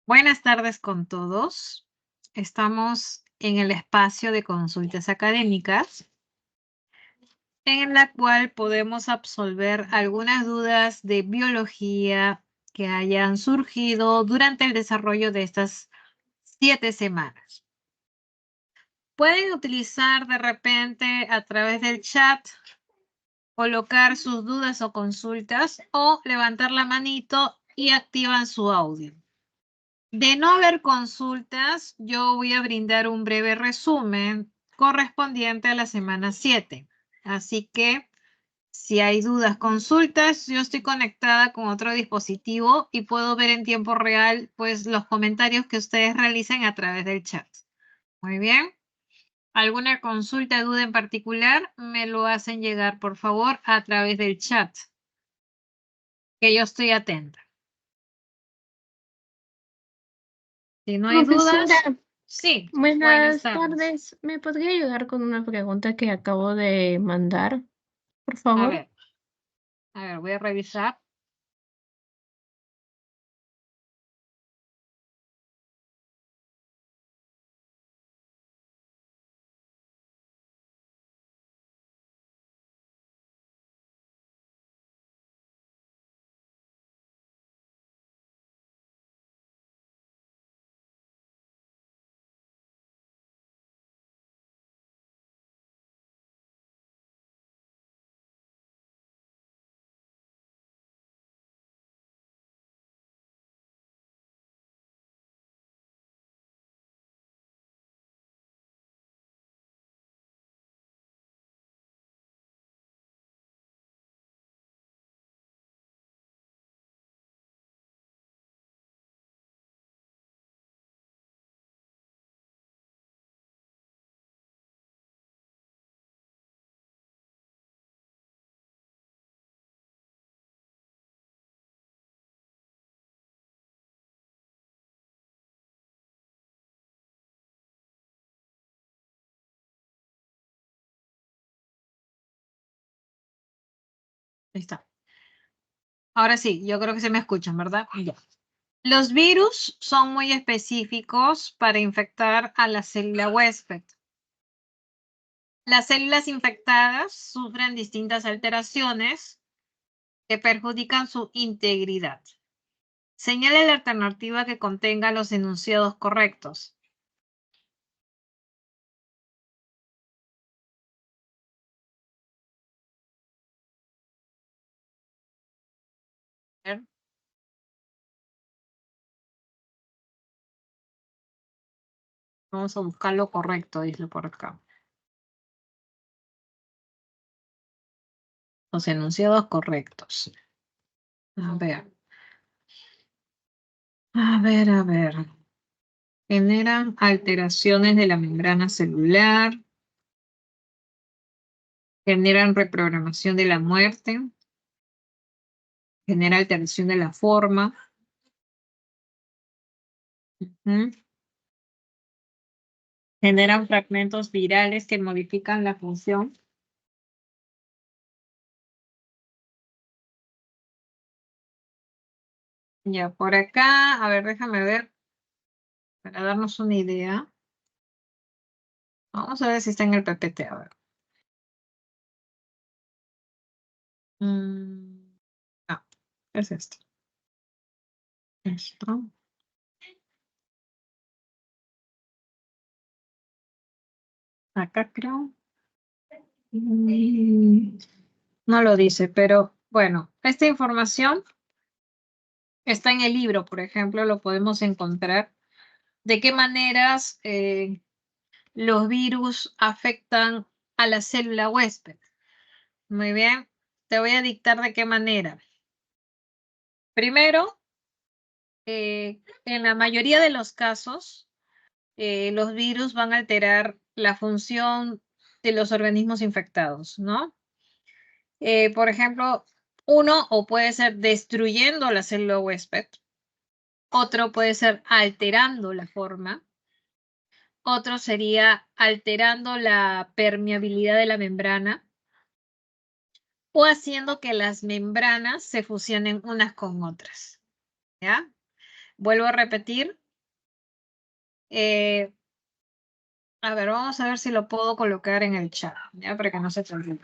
Buenas tardes con todos. Estamos en el espacio de consultas académicas, en la cual podemos absolver algunas dudas de biología que hayan surgido durante el desarrollo de estas 7 semanas. Pueden utilizar de repente a través del chat, colocar sus dudas o consultas o levantar la manito y activan su audio. De no haber consultas, yo voy a brindar un breve resumen correspondiente a la semana 7. Así que si hay dudas, consultas, yo estoy conectada con otro dispositivo y puedo ver en tiempo real pues los comentarios que ustedes realicen a través del chat. Muy bien. ¿Alguna consulta, duda en particular? Me lo hacen llegar, por favor, a través del chat, que yo estoy atenta. Si no hay dudas, Profesora, sí. buenas tardes. ¿Me podría ayudar con una pregunta que acabo de mandar, por favor? A ver, voy a revisar. Ahí está. Ahora sí, yo creo que se me escuchan, ¿verdad? Ya. Los virus son muy específicos para infectar a la célula huésped. Las células infectadas sufren distintas alteraciones que perjudican su integridad. Señale la alternativa que contenga los enunciados correctos. A ver. Vamos a buscar lo correcto, dice por acá. Los enunciados correctos. A ver. A ver. Generan alteraciones de la membrana celular, generan reprogramación de la muerte, genera alteración de la forma, generan fragmentos virales que modifican la función. Ya, por acá, a ver, déjame ver, para darnos una idea. Vamos a ver si está en el PPT, a ver. No, es esto. Esto. Acá creo. No lo dice, pero bueno, esta información está en el libro, por ejemplo, lo podemos encontrar. ¿De qué maneras los virus afectan a la célula huésped? Muy bien, te voy a dictar de qué manera. Primero, en la mayoría de los casos, los virus van a alterar la función de los organismos infectados, ¿no? Por ejemplo, uno o puede ser destruyendo la célula huésped, otro puede ser alterando la forma, otro sería alterando la permeabilidad de la membrana o haciendo que las membranas se fusionen unas con otras, ¿ya? Vuelvo a repetir. A ver, vamos a ver si lo puedo colocar en el chat, ya, para que no se te olvide.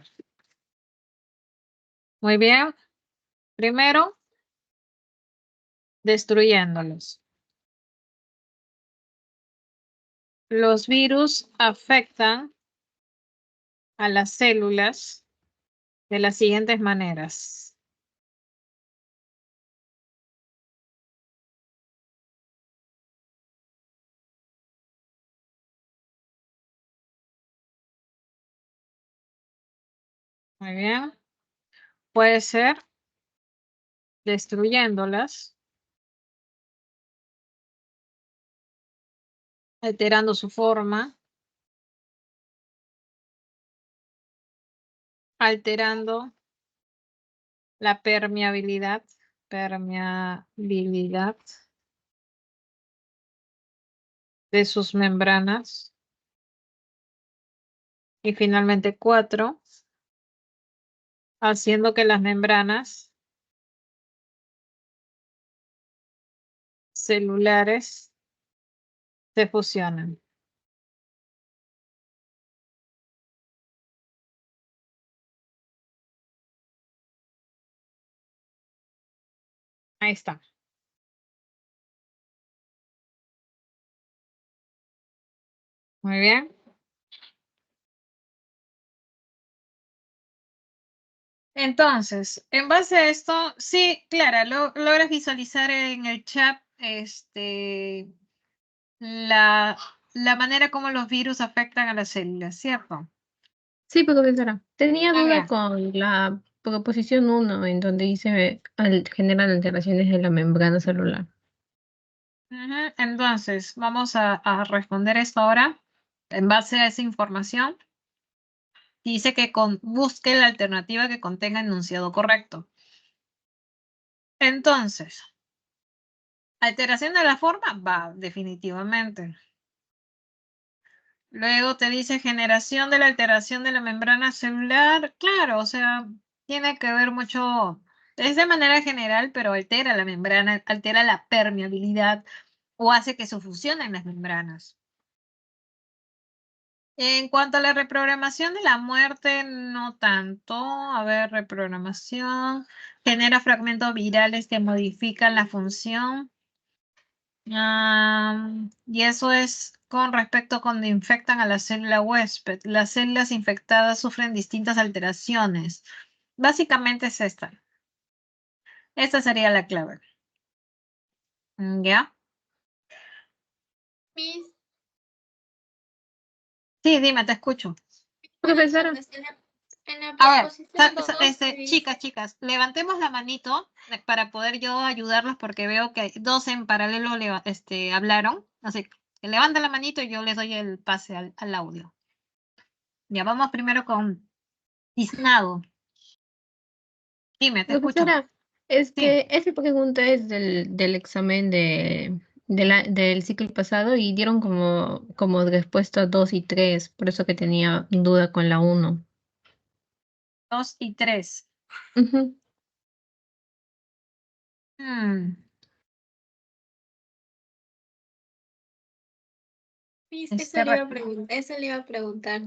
Muy bien. Primero, destruyéndolos. Los virus afectan a las células de las siguientes maneras. Muy bien. Puede ser destruyéndolas, alterando su forma, alterando la permeabilidad de sus membranas. Y finalmente 4, haciendo que las membranas celulares se fusionen. Ahí está. Muy bien. Entonces, en base a esto, sí, Clara, logras visualizar en el chat la manera como los virus afectan a las células, ¿cierto? Sí, profesora. Tenía Muy duda bien. con la proposición 1, en donde dice generan alteraciones de la membrana celular. Ujú. Entonces, vamos a responder esto ahora. En base a esa información, dice que busque la alternativa que contenga enunciado correcto. Entonces, alteración de la forma, va, definitivamente. Luego te dice generación de la alteración de la membrana celular. Claro, o sea, tiene que ver mucho, es de manera general, pero altera la membrana, altera la permeabilidad o hace que se fusionen las membranas. En cuanto a la reprogramación de la muerte, no tanto. A ver, reprogramación. Genera fragmentos virales que modifican la función. Y eso es con respecto cuando infectan a la célula huésped. Las células infectadas sufren distintas alteraciones. Básicamente es esta. Esta sería la clave. ¿Ya? Miss, Sí, dime, te escucho. Profesora. en la A ver, proposición 2 chicas, levantemos la manito para poder yo ayudarlos porque veo que dos en paralelo hablaron. Así que levanten la manito y yo les doy el pase al audio. Ya vamos primero con Tiznado. Dime, te escucho. Profesora, Sí, esa pregunta es del examen del ciclo pasado y dieron como respuesta 2 y 3, por eso que tenía duda con la 1. 2 y 3. Ujú. Miss, Este re- eso le iba a preguntar.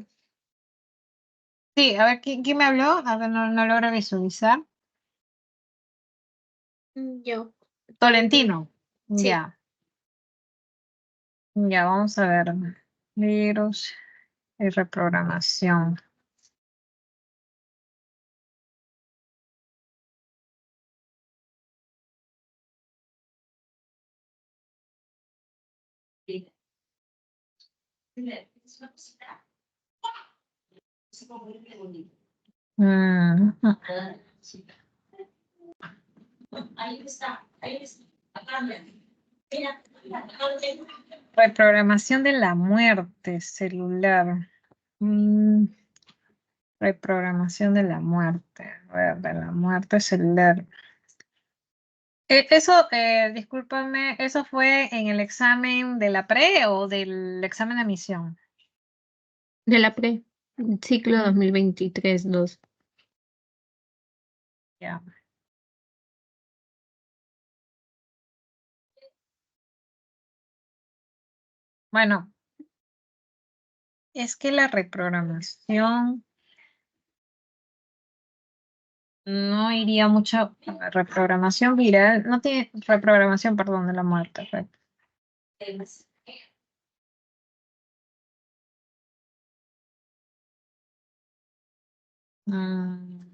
sí, a ver, ¿quién me habló? A ver, no logro visualizar. Yo. Tolentino. Sí. Ya, ya, vamos a ver. Virus y reprogramación. Mm, Reprogramación de la muerte celular. Reprogramación de la muerte. A ver, de la muerte celular. Eso, discúlpame, ¿eso fue en el examen de la pre o del examen de admisión? De la ciclo Mm, 2023-2. ya. Bueno, es que la reprogramación no iría mucho. Reprogramación viral, no tiene reprogramación, perdón, de la muerte. Mm,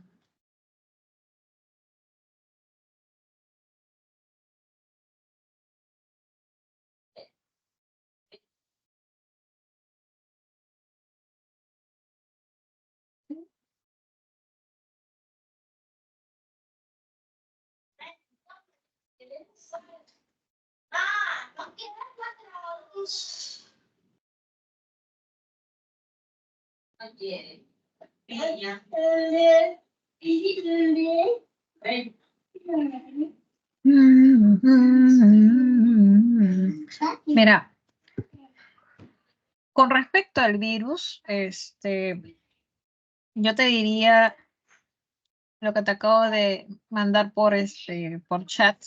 Mira, con respecto al virus, yo te diría lo que te acabo de mandar por chat,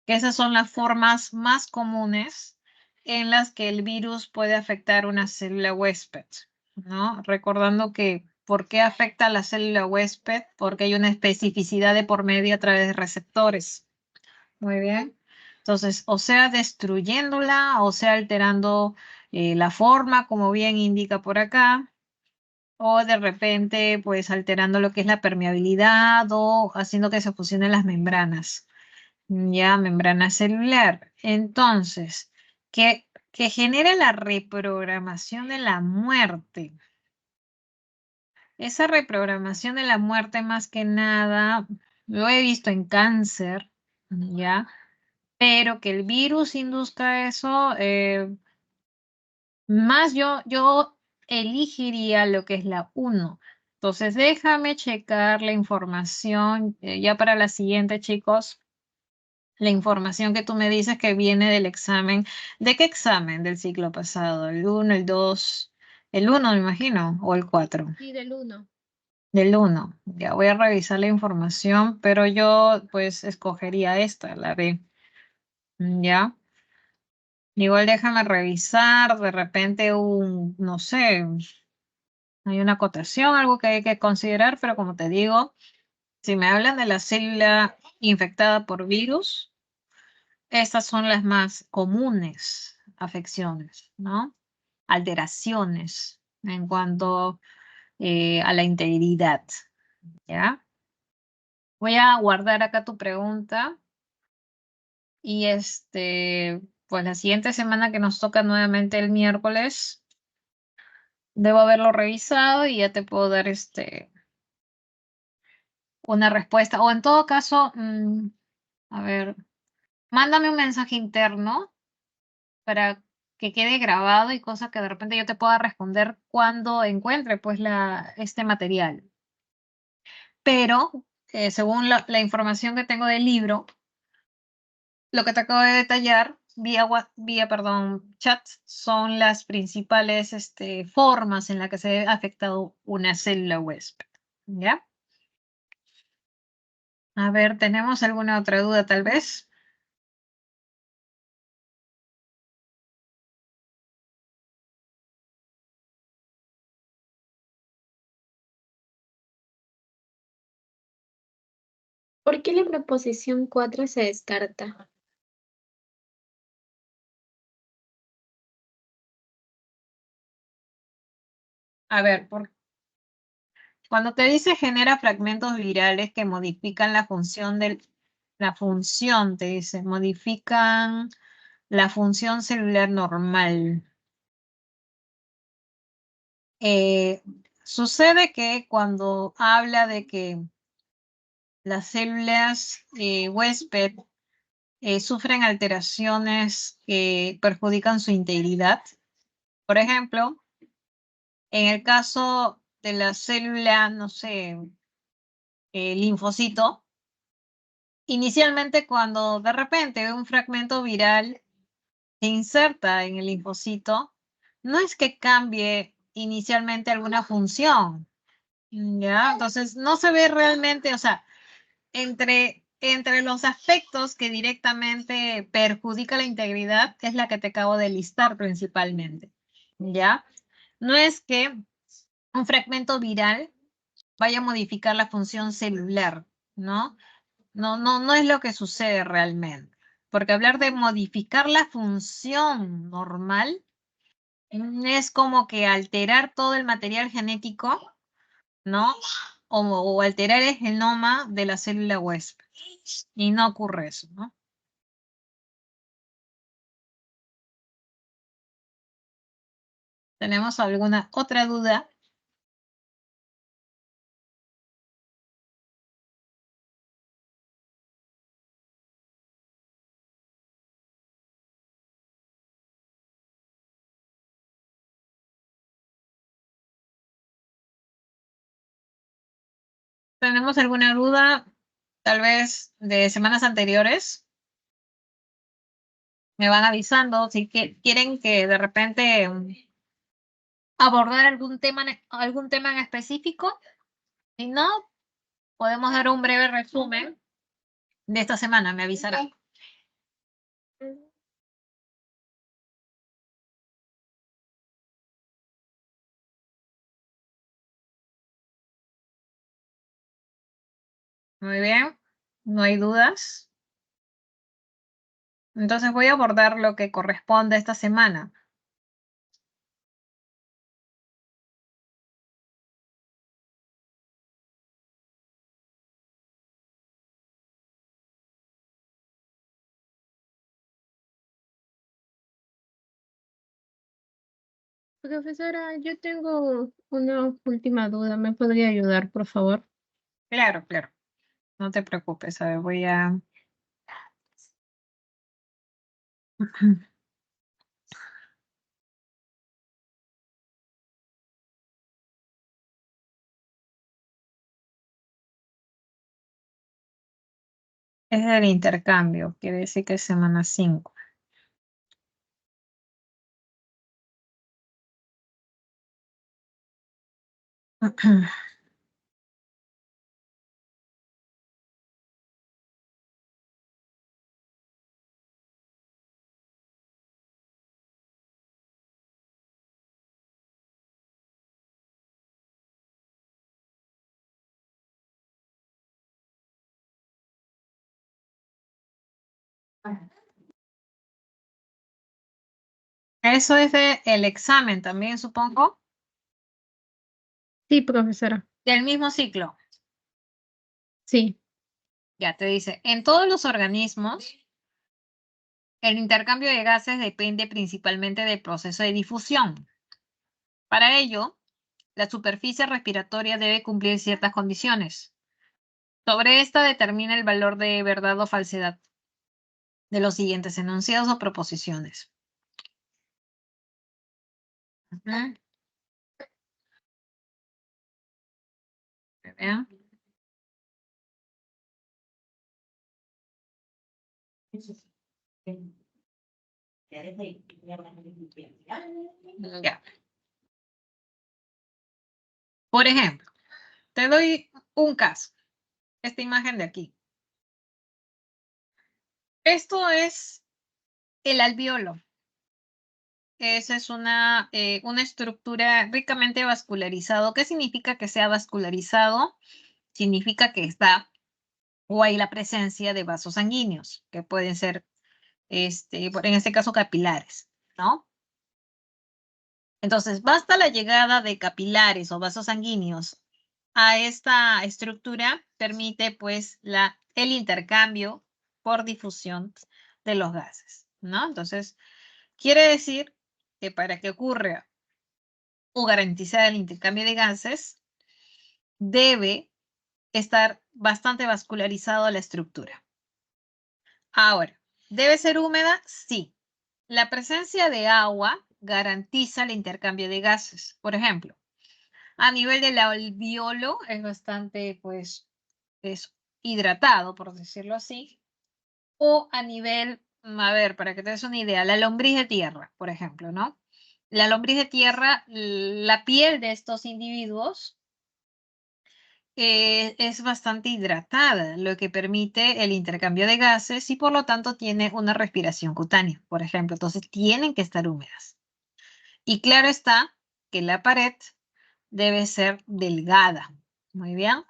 que esas son las formas más comunes en las que el virus puede afectar una célula huésped, ¿no? Recordando que ¿por qué afecta a la célula huésped? Porque hay una especificidad de por medio a través de receptores. Muy bien. Entonces, o sea, destruyéndola, o sea, alterando la forma, como bien indica por acá, o de repente, pues, alterando lo que es la permeabilidad o haciendo que se fusionen las membranas, ya, membrana celular. Entonces, que genere la reprogramación de la muerte. Esa reprogramación de la muerte, más que nada, lo he visto en cáncer, ¿ya? Pero que el virus induzca eso, más yo elegiría lo que es la 1. Entonces, déjame checar la información ya para la siguiente, chicos. La información que tú me dices que viene del examen. ¿De qué examen del ciclo pasado? ¿El 1, el 2, el 1, me imagino, o el 4? Sí, del 1. Del 1. Ya voy a revisar la información, pero yo pues escogería esta, la B. ¿Ya? Igual déjame revisar, de repente no sé, hay una acotación, algo que hay que considerar, pero como te digo, si me hablan de la célula infectada por virus, estas son las más comunes afecciones, ¿no? Alteraciones en cuanto a la integridad, ¿ya? Voy a guardar acá tu pregunta y pues la siguiente semana que nos toca nuevamente el miércoles, debo haberlo revisado y ya te puedo dar una respuesta. O en todo caso, a ver, mándame un mensaje interno para que quede grabado y cosa que de repente yo te pueda responder cuando encuentre pues este material. Pero según la información que tengo del libro, lo que te acabo de detallar vía chat, son las principales formas en las que se ha afectado una célula huésped. ¿Ya? A ver, ¿tenemos alguna otra duda tal vez? ¿Por qué la proposición 4 se descarta? A ver, cuando te dice genera fragmentos virales que modifican la función, te dice, modifican la función celular normal. Sucede que cuando habla de que las células huésped sufren alteraciones que perjudican su integridad, por ejemplo, en el caso de la célula, no sé, linfocito, inicialmente cuando de repente un fragmento viral se inserta en el linfocito, no es que cambie inicialmente alguna función, ¿ya? Entonces no se ve realmente, o sea, entre entre los aspectos que directamente perjudica la integridad es la que te acabo de listar principalmente, ¿ya? No es que un fragmento viral vaya a modificar la función celular, ¿no? No es lo que sucede realmente. Porque hablar de modificar la función normal es como que alterar todo el material genético, ¿no? O alterar el genoma de la célula huésped. Y no ocurre eso, ¿no? ¿Tenemos alguna otra duda? ¿Tenemos alguna duda? Tal vez de semanas anteriores. Me van avisando si quieren que de repente abordar algún tema en específico. Si no, podemos dar un breve resumen de esta semana, me avisará. Muy bien, no hay dudas. Entonces voy a abordar lo que corresponde esta semana. Profesora, yo tengo una última duda. ¿Me podría ayudar, por favor? Claro, claro. No te preocupes, a ver, voy a... Es el intercambio, quiere decir que es semana 5. Eso es el examen también, supongo, Sí, profesora. del mismo ciclo. Sí. Ya te dice, en todos los organismos, el intercambio de gases depende principalmente del proceso de difusión. Para ello, la superficie respiratoria debe cumplir ciertas condiciones. Sobre esta determina el valor de verdad o falsedad de los siguientes enunciados o proposiciones. Ujú. Vean. Ya. Por ejemplo, te doy un caso. Esta imagen de aquí. Esto es el alveolo. Esa es una estructura ricamente vascularizado. ¿Qué significa que sea vascularizado? Significa que está o hay la presencia de vasos sanguíneos, que pueden ser, en este caso, capilares, ¿no? Entonces, basta la llegada de capilares o vasos sanguíneos a esta estructura, permite pues el intercambio por difusión de los gases, ¿no? Entonces, quiere decir que para que ocurra o garantizar el intercambio de gases, debe estar bastante vascularizado la estructura. Ahora, ¿debe ser húmeda? Sí. La presencia de agua garantiza el intercambio de gases. Por ejemplo, a nivel del alveolo es bastante, pues, es hidratado, por decirlo así. O a nivel, a ver, para que te des una idea, la lombriz de tierra, por ejemplo, ¿no? La lombriz de tierra, la piel de estos individuos es bastante hidratada, lo que permite el intercambio de gases y por lo tanto tiene una respiración cutánea, por ejemplo. Entonces tienen que estar húmedas. Y claro está que la pared debe ser delgada. Muy bien.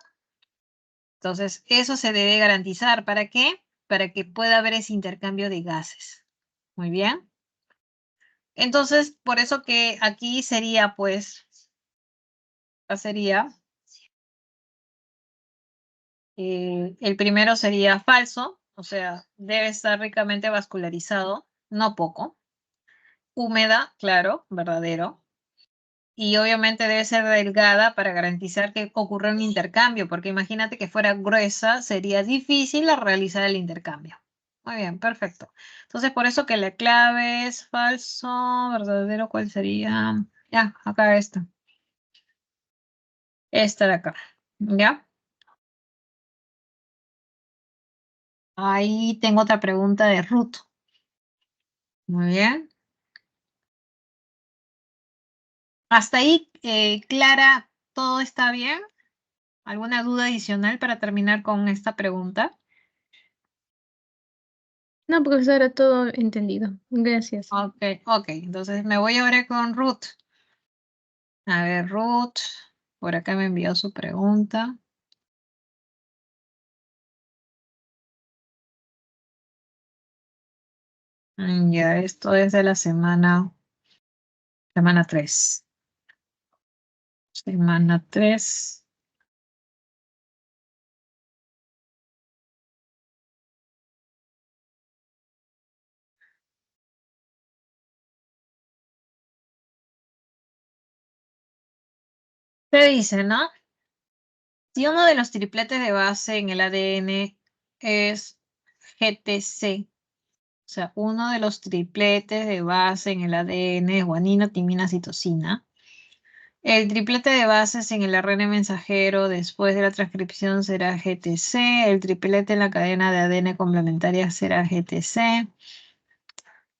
Entonces eso se debe garantizar. ¿Para qué? Para que pueda haber ese intercambio de gases. Muy bien. Entonces, por eso que aquí sería, pues, sería, el primero sería falso, o sea, debe estar ricamente vascularizado, no poco. Húmeda, claro, verdadero. Y obviamente debe ser delgada para garantizar que ocurra un intercambio, porque imagínate que fuera gruesa, sería difícil realizar el intercambio. Muy bien, perfecto. Entonces, por eso que la clave es falso, verdadero, ¿cuál sería? Ya, acá está. Esta de acá. ¿Ya? Ahí tengo otra pregunta de Ruth. Muy bien. Hasta ahí, Clara, ¿todo está bien? ¿Alguna duda adicional para terminar con esta pregunta? No, profesora, todo entendido. Gracias. Ok, ok. Entonces me voy ahora con Ruth. A ver, Ruth, por acá me envió su pregunta. Ya, esto es de la semana 3. Semana 3. Te dice, ¿no? Si uno de los tripletes de base en el ADN es GTC, o sea, uno de los tripletes de base en el ADN es guanina, timina, citosina. El triplete de bases en el ARN mensajero después de la transcripción será GTC. El triplete en la cadena de ADN complementaria será GTC.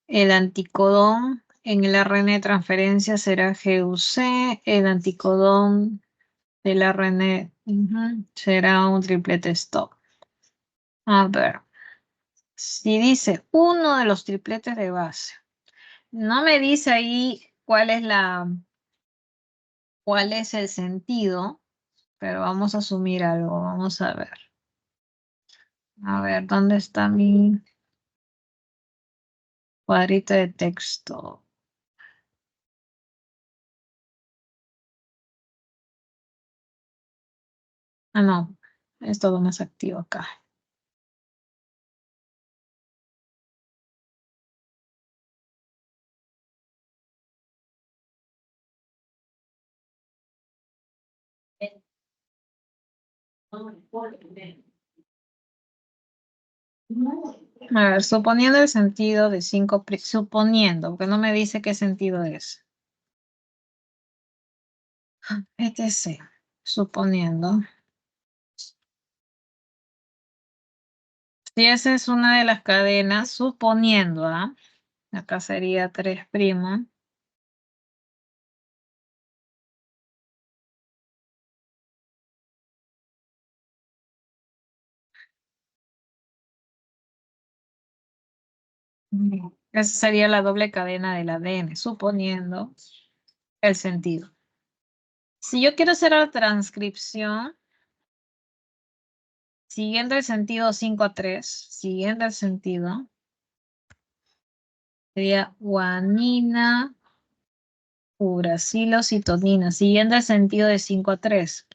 El anticodón en el ARN de transferencia será GUC. El anticodón del ARN será un triplete stop. A ver, si dice uno de los tripletes de base, no me dice ahí cuál es el sentido, pero vamos a asumir algo, vamos a ver. A ver, ¿dónde está mi cuadrito de texto? Ah, no, es todo más activo acá. A ver, suponiendo el sentido de 5, suponiendo, porque no me dice qué sentido es. etc. Suponiendo. Si esa es una de las cadenas, suponiendo, ¿ah? Acá sería 3'. Esa sería la doble cadena del ADN, suponiendo el sentido. Si yo quiero hacer la transcripción, siguiendo el sentido 5', siguiendo el sentido, sería guanina, uracilo, citonina, siguiendo el sentido de 5'.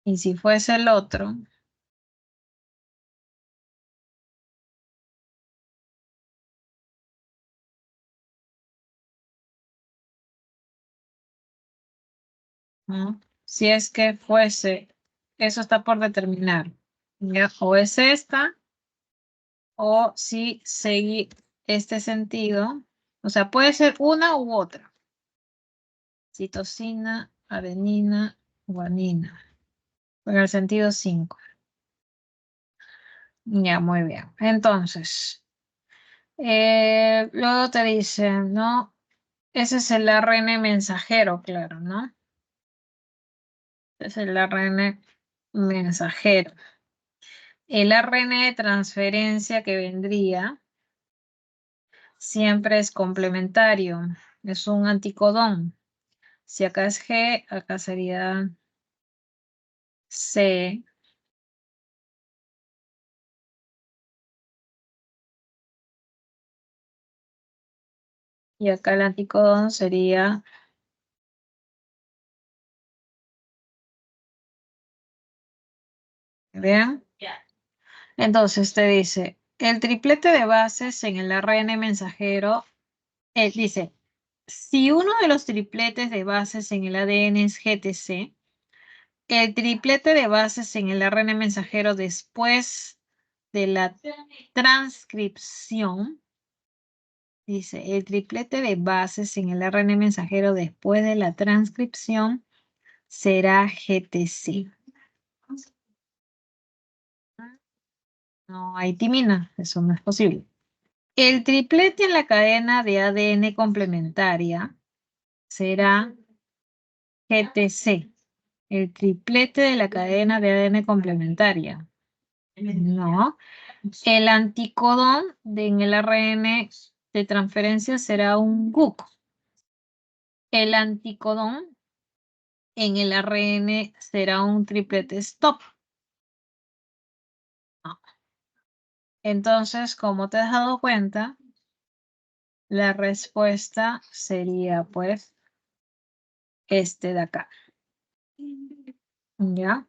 Y si fuese el otro, ¿no? Si es que fuese, eso está por determinar, ¿ya? O es esta, o si seguí este sentido, o sea, puede ser una u otra. Citosina, adenina, guanina. En el sentido 5. Ya, muy bien. Entonces, luego te dice, ¿no? Ese es el ARN mensajero, claro, ¿no? Es el ARN mensajero. El ARN de transferencia que vendría siempre es complementario. Es un anticodón. Si acá es G, acá sería C. Y acá el anticodón sería ¿bien? Entonces te dice, el triplete de bases en el ARN mensajero, dice, si uno de los tripletes de bases en el ADN es GTC, el triplete de bases en el ARN mensajero después de la transcripción, dice, el triplete de bases en el ARN mensajero después de la transcripción será GTC. No hay timina, eso no es posible. El triplete en la cadena de ADN complementaria será GTC. El triplete de la cadena de ADN complementaria. No. El anticodón en el ARN de transferencia será un GUC. El anticodón en el ARN será un triplete stop. No. Entonces, como te has dado cuenta, la respuesta sería pues este de acá. ¿Ya?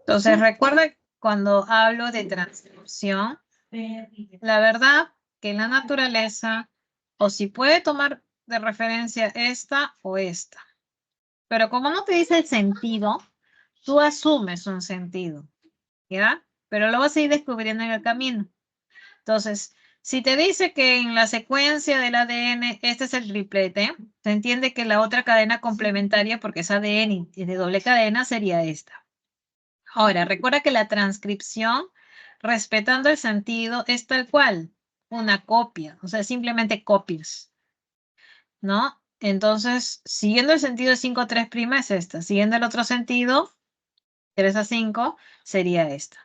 Entonces, recuerda cuando hablo de transcripción, la verdad que en la naturaleza, o si puede tomar de referencia esta o esta. Pero como no te dice el sentido, tú asumes un sentido, ¿ya? Pero lo vas a ir descubriendo en el camino. Entonces, si te dice que en la secuencia del ADN este es el triplete, se entiende que la otra cadena complementaria, porque es ADN y de doble cadena, sería esta. Ahora, recuerda que la transcripción, respetando el sentido, es tal cual, una copia, o sea, simplemente copias, ¿no? Entonces, siguiendo el sentido de 5,3' es esta, siguiendo el otro sentido, 3 a 5, sería esta.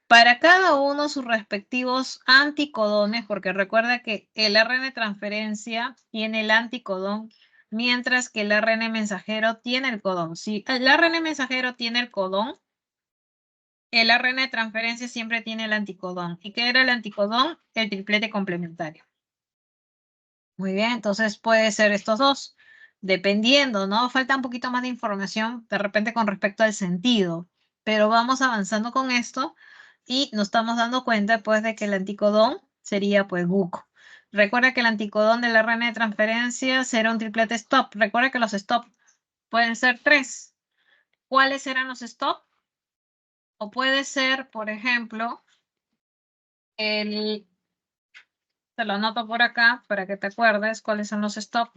Para cada uno sus respectivos anticodones, porque recuerda que el ARN de transferencia tiene el anticodón, mientras que el ARN mensajero tiene el codón. Si el ARN mensajero tiene el codón, el ARN de transferencia siempre tiene el anticodón. ¿Y qué era el anticodón? El triplete complementario. Muy bien, entonces puede ser estos dos, dependiendo, ¿no? Falta un poquito más de información de repente con respecto al sentido, pero vamos avanzando con esto y nos estamos dando cuenta pues de que el anticodón sería pues GUC. Recuerda que el anticodón del ARN de transferencia será un triplete stop. Recuerda que los stop pueden ser 3. ¿Cuáles serán los stop? O puede ser, por ejemplo, te lo anoto por acá para que te acuerdes cuáles son los stop.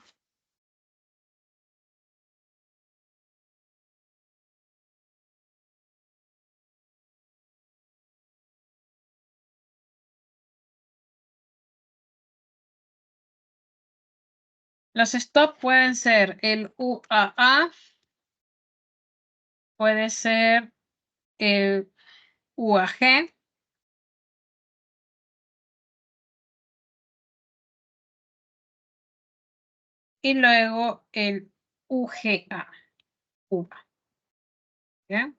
Los stop pueden ser el UAA, puede ser el UAG, y luego el UGA. ¿Bien?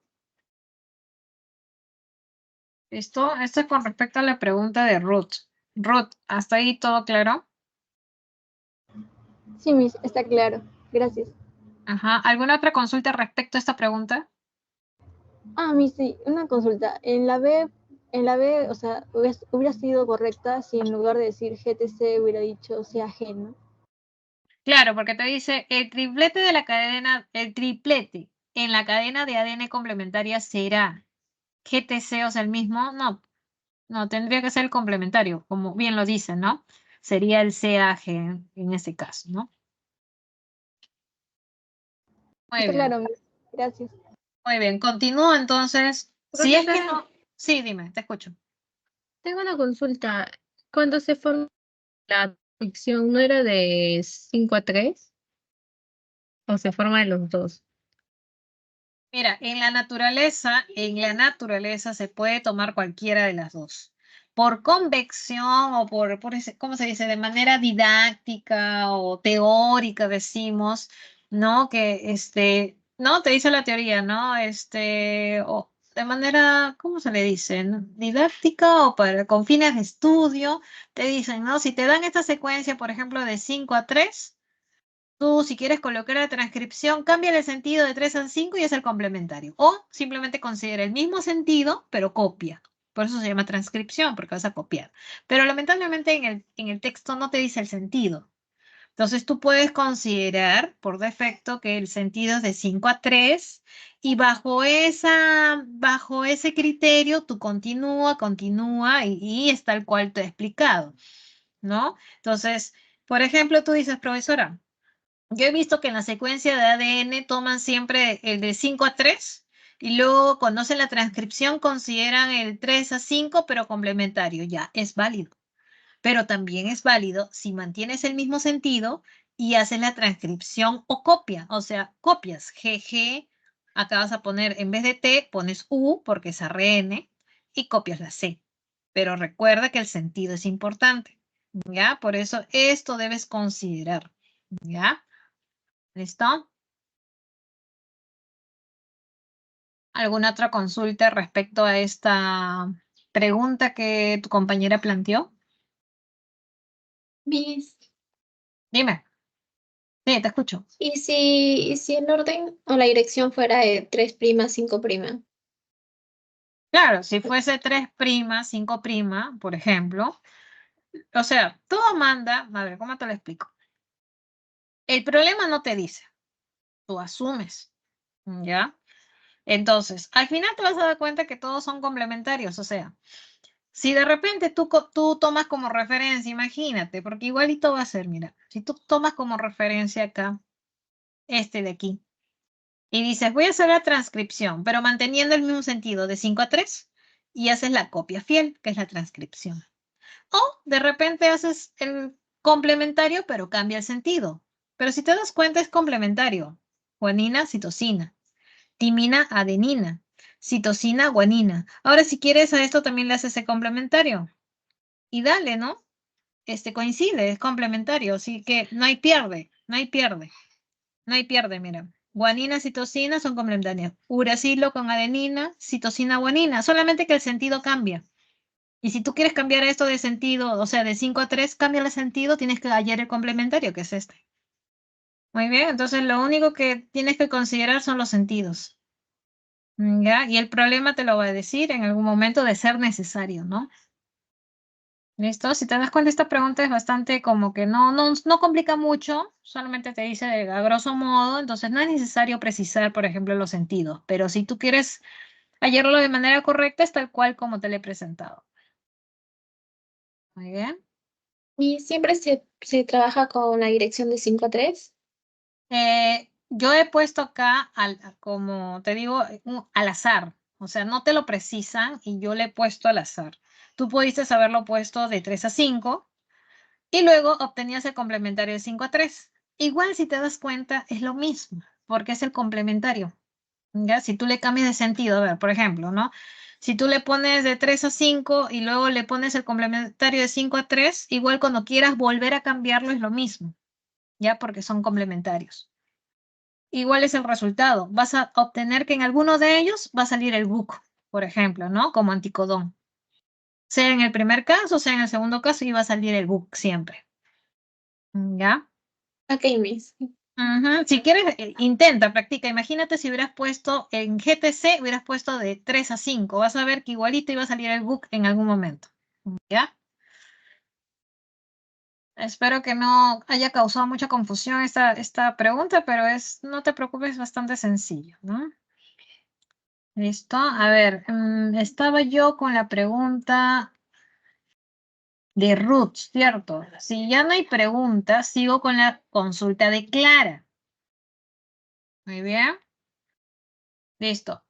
¿Listo? Esto es con respecto a la pregunta de Ruth. Ruth, ¿hasta ahí todo claro? Sí, Miss, está claro. Gracias. Ajá. ¿Alguna otra consulta respecto a esta pregunta? Miss, sí, una consulta. En la B, o sea, hubiera sido correcta si en lugar de decir GTC hubiera dicho CAG, ¿no? Claro, porque te dice el triplete de la cadena, el triplete en la cadena de ADN complementaria será GTC, o sea, el mismo. No, no, tendría que ser el complementario, como bien lo dice, ¿no? Sería el CAG en ese caso, ¿no? Muy Está bien, claro, Miss. Gracias. muy bien. Continúo entonces. Si es que Profesora, no. Sí, dime, te escucho. tengo una consulta. Cuando se formó la fricción, ¿no era de 5 a 3? ¿O se forma de los dos? Mira, en la naturaleza se puede tomar cualquiera de las dos. Por convección o ¿cómo se dice? De manera didáctica o teórica decimos, ¿no? Que ¿no? Te dice la teoría, ¿no? O de manera, ¿cómo se le dice? ¿No? Didáctica o con fines de estudio, te dicen, ¿no? Si te dan esta secuencia, por ejemplo, de 5 a 3. Tú, si quieres colocar la transcripción, cambia el sentido de 3 a 5 y es el complementario. O simplemente considera el mismo sentido, pero copia. Por eso se llama transcripción, porque vas a copiar. Pero lamentablemente en el texto no te dice el sentido. Entonces tú puedes considerar por defecto que el sentido es de 5 a 3 y bajo ese criterio tú continúa y es tal cual te he explicado, ¿no? Entonces, por ejemplo, tú dices, profesora, yo he visto que en la secuencia de ADN toman siempre el de 5 a 3 y luego cuando hacen la transcripción consideran el 3 a 5 pero complementario. Ya, es válido. Pero también es válido si mantienes el mismo sentido y haces la transcripción o copia. O sea, copias. GG, acá vas a poner, en vez de T, pones U porque es ARN y copias la C. Pero recuerda que el sentido es importante. ¿Ya? Por eso esto debes considerar. ¿Ya? ¿Listo? ¿Alguna otra consulta respecto a esta pregunta que tu compañera planteó? Miss, Dime. Sí, te escucho. ¿y si el orden o la dirección fuera de 3', 5'? Claro, si fuese 3', 5', por ejemplo, o sea, todo manda, a ver, ¿cómo te lo explico? El problema no te dice, tú asumes, ¿ya? Entonces, al final te vas a dar cuenta que todos son complementarios, o sea, si de repente tú tomas como referencia, imagínate, porque igualito va a ser, mira, si tú tomas como referencia acá, este de aquí, y dices, voy a hacer la transcripción, pero manteniendo el mismo sentido de 5 a 3, y haces la copia fiel, que es la transcripción. O de repente haces el complementario, pero cambia el sentido. Pero si te das cuenta, es complementario. Guanina, citosina. Timina, adenina. Citosina, guanina. Ahora, si quieres a esto también le haces el complementario. Y dale, ¿no? Coincide, es complementario. Así que no hay pierde, no hay pierde. No hay pierde, mira. Guanina, citosina son complementarias. Uracilo con adenina, citosina, guanina. Solamente que el sentido cambia. Y si tú quieres cambiar esto de sentido, o sea, de 5 a 3, cambia el sentido, tienes que hallar el complementario, que es este. Muy bien, entonces lo único que tienes que considerar son los sentidos. ¿Ya? Y el problema te lo va a decir en algún momento de ser necesario, ¿no? ¿Listo? Si te das cuenta, esta pregunta es bastante como que no complica mucho, solamente te dice a grosso modo, entonces no es necesario precisar, por ejemplo, los sentidos, pero si tú quieres hallarlo de manera correcta, es tal cual como te lo he presentado. Muy bien. ¿Y siempre se trabaja con la dirección de 5 a 3? Yo he puesto acá, como te digo, al azar. O sea, no te lo precisan y yo le he puesto al azar. Tú pudiste haberlo puesto de 3 a 5 y luego obtenías el complementario de 5 a 3. Igual si te das cuenta es lo mismo, porque es el complementario. ¿Ya? Si tú le cambias de sentido, a ver, por ejemplo, ¿no? Si tú le pones de 3 a 5 y luego le pones el complementario de 5 a 3, igual cuando quieras volver a cambiarlo es lo mismo, ¿ya? Porque son complementarios. Igual es el resultado. Vas a obtener que en alguno de ellos va a salir el book, por ejemplo, ¿no? Como anticodón. Sea en el primer caso, sea en el segundo caso, y va a salir el book siempre. ¿Ya? Ok, Miss. Ujú. Si quieres, intenta, practica. Imagínate si hubieras puesto en GTC, hubieras puesto de 3 a 5. Vas a ver que igualito iba a salir el book en algún momento. ¿Ya? Espero que no haya causado mucha confusión esta pregunta, pero no te preocupes, es bastante sencillo, ¿no? Listo. A ver, estaba yo con la pregunta de Ruth, ¿cierto? Si ya no hay preguntas, sigo con la consulta de Clara. Muy bien. Listo.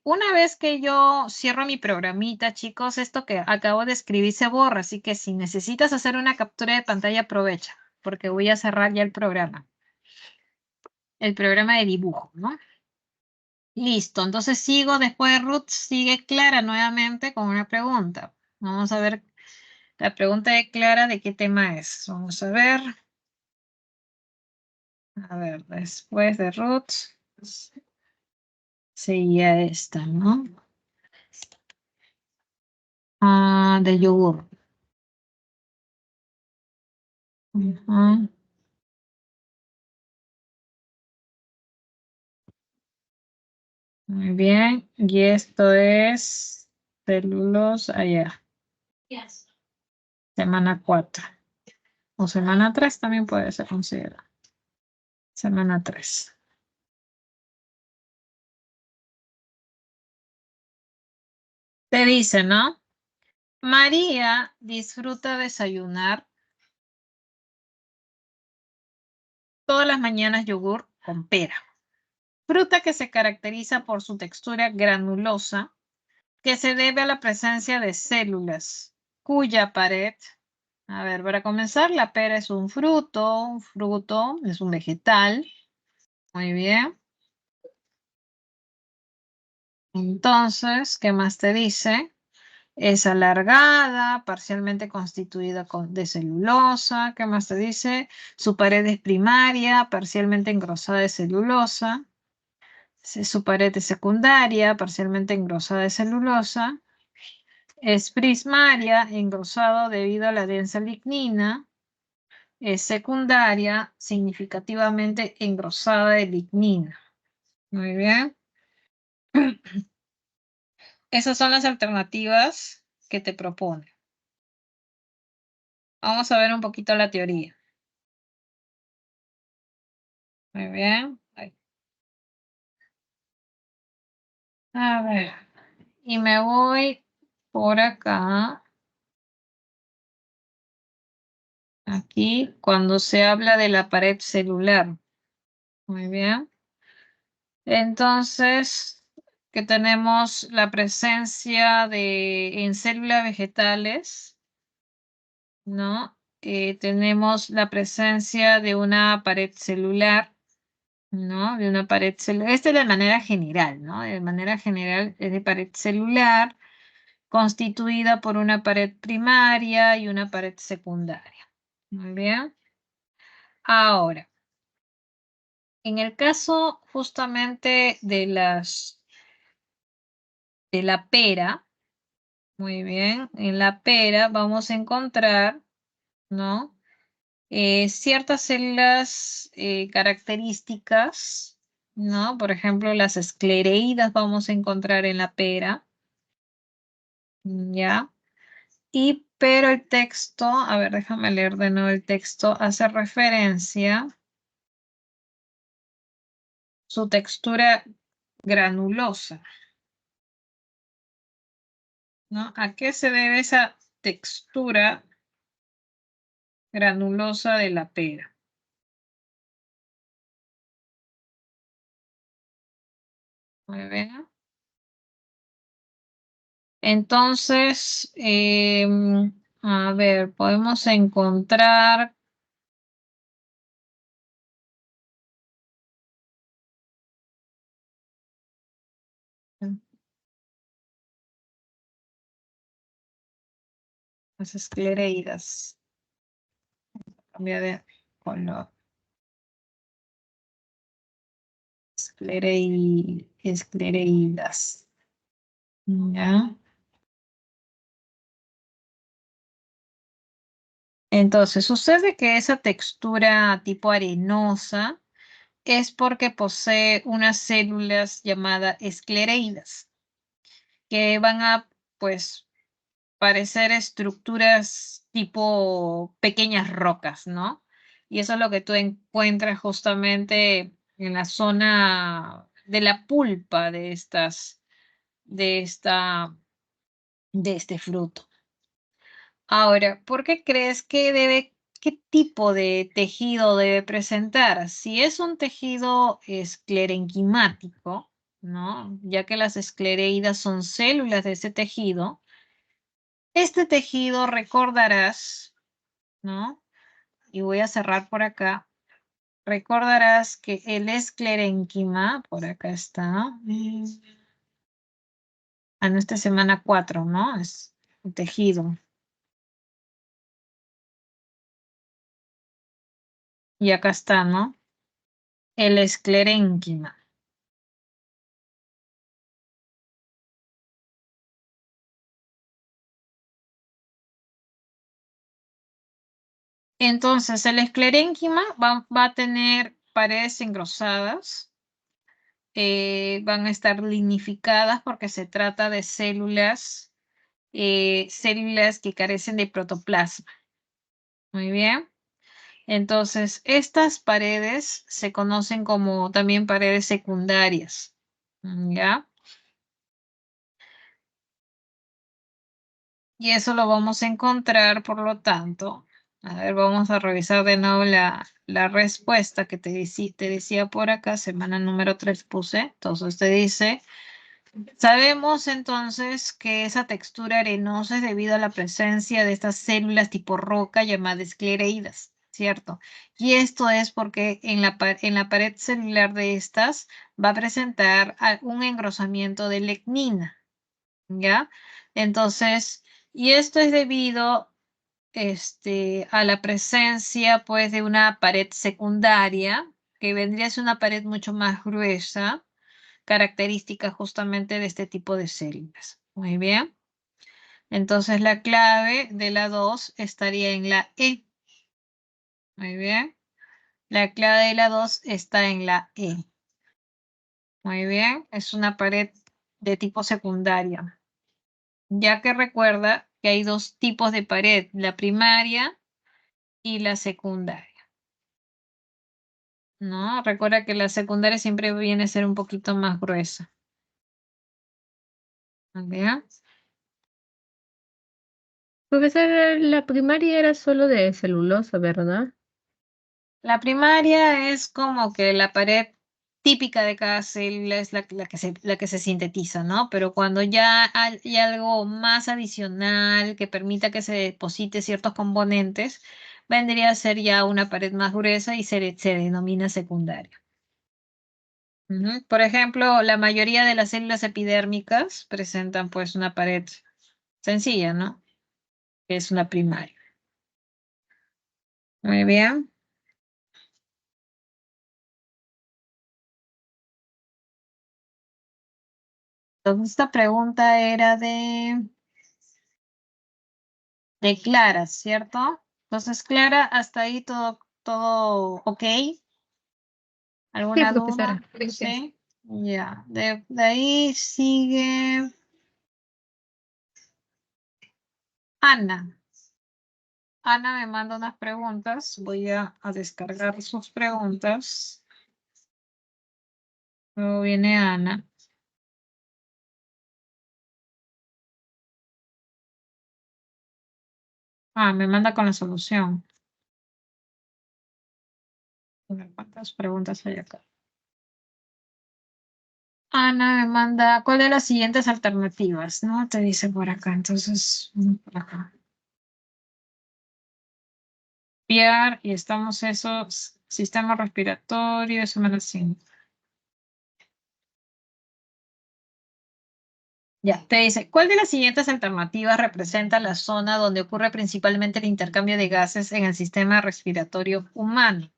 Una vez que yo cierro mi programita, chicos, esto que acabo de escribir se borra, así que si necesitas hacer una captura de pantalla, aprovecha, porque voy a cerrar ya el programa de dibujo, ¿no? Listo, entonces sigo después de Ruth, sigue Clara nuevamente con una pregunta. Vamos a ver la pregunta de Clara de qué tema es. Vamos a ver. A ver, después de Ruth seguía esta, ¿no? Ah, de yogur. Ujú. Muy bien, y esto es celulosa, allá, semana 4. O semana 3 también puede ser considerada. Semana 3. Te dice, ¿no? María disfruta desayunar todas las mañanas yogur con pera. Fruta que se caracteriza por su textura granulosa, que se debe a la presencia de células, cuya pared, a ver, para comenzar, la pera es un fruto es un vegetal. Muy bien. Entonces, ¿qué más te dice? Es alargada, parcialmente constituida de celulosa. ¿Qué más te dice? Su pared es primaria, parcialmente engrosada de celulosa. Su pared es secundaria, parcialmente engrosada de celulosa. Es prismaria, engrosado debido a la densa lignina. Es secundaria, significativamente engrosada de lignina. Muy bien. Esas son las alternativas que te propone. Vamos a ver un poquito la teoría. Muy bien. A ver. Y me voy por acá. Aquí, cuando se habla de la pared celular. Muy bien. Entonces, que tenemos la presencia en células vegetales, ¿no? Tenemos la presencia de una pared celular, ¿no? De una pared celular. Esta es de manera general, ¿no? De manera general es de pared celular, constituida por una pared primaria y una pared secundaria. Muy bien. Ahora, en el caso justamente de la pera, muy bien, en la pera vamos a encontrar, ¿no? Ciertas células características, ¿no? Por ejemplo, las esclereídas vamos a encontrar en la pera, ¿ya? Pero el texto, a ver, déjame leer de nuevo el texto, hace referencia su textura granulosa, ¿no? ¿A qué se debe esa textura granulosa de la pera? Muy bien. Entonces, a ver, podemos encontrar las esclereídas. Cambia de color. Esclereídas. ¿Ya? Entonces, sucede que esa textura tipo arenosa es porque posee unas células llamadas esclereídas, que van a, pues, parecer estructuras tipo pequeñas rocas, ¿no? Y eso es lo que tú encuentras justamente en la zona de la pulpa de este fruto. Ahora, ¿por qué crees que qué tipo de tejido debe presentar? Si es un tejido esclerenquimático, ¿no? Ya que las esclereídas son células de ese tejido. Este tejido recordarás, ¿no? Y voy a cerrar por acá. Recordarás que el esclerénquima, por acá está. No, esta es semana 4, ¿no? Es el tejido. Y acá está, ¿no? El esclerénquima. Entonces, el esclerénquima va a tener paredes engrosadas, van a estar lignificadas porque se trata de células, células que carecen de protoplasma. Muy bien. Entonces, estas paredes se conocen como también paredes secundarias. ¿Ya? Y eso lo vamos a encontrar, por lo tanto. A ver, vamos a revisar de nuevo la respuesta que te decía por acá, semana número 3 puse. Entonces te dice, sabemos entonces que esa textura arenosa es debido a la presencia de estas células tipo roca llamadas esclereídas, ¿cierto? Y esto es porque en la pared celular de estas va a presentar un engrosamiento de lecnina, ¿ya? Entonces, y esto es debido a la presencia pues de una pared secundaria que vendría a ser una pared mucho más gruesa, característica justamente de este tipo de células. Muy bien. Entonces la clave de la 2 estaría en la E. Muy bien. La clave de la 2 está en la E. Muy bien. Es una pared de tipo secundaria. Ya que recuerda que hay dos tipos de pared, la primaria y la secundaria. ¿No? Recuerda que la secundaria siempre viene a ser un poquito más gruesa. ¿Bien? Profesor, la primaria era solo de celulosa, ¿verdad? La primaria es como que la pared típica de cada célula es la que se sintetiza, ¿no? Pero cuando ya hay algo más adicional que permita que se deposite ciertos componentes, vendría a ser ya una pared más gruesa y se denomina secundaria. Por ejemplo, la mayoría de las células epidérmicas presentan pues una pared sencilla, ¿no? Que es una primaria. Muy bien. Entonces, esta pregunta era de Clara, ¿cierto? Entonces, Clara, hasta ahí todo ok. Sí, ¿Alguna duda? profesora, gracias. Sí. Ya. De ahí sigue Ana. Ana me manda unas preguntas. Voy a descargar sus preguntas. Luego viene Ana. Me manda con la solución. A ver, ¿cuántas preguntas hay acá? Ana me manda, ¿cuál de las siguientes alternativas? ¿No? Te dice por acá, entonces, por acá. Y estamos esos, sistema respiratorio, semana 5. Ya, te dice, ¿cuál de las siguientes alternativas representa la zona donde ocurre principalmente el intercambio de gases en el sistema respiratorio humano?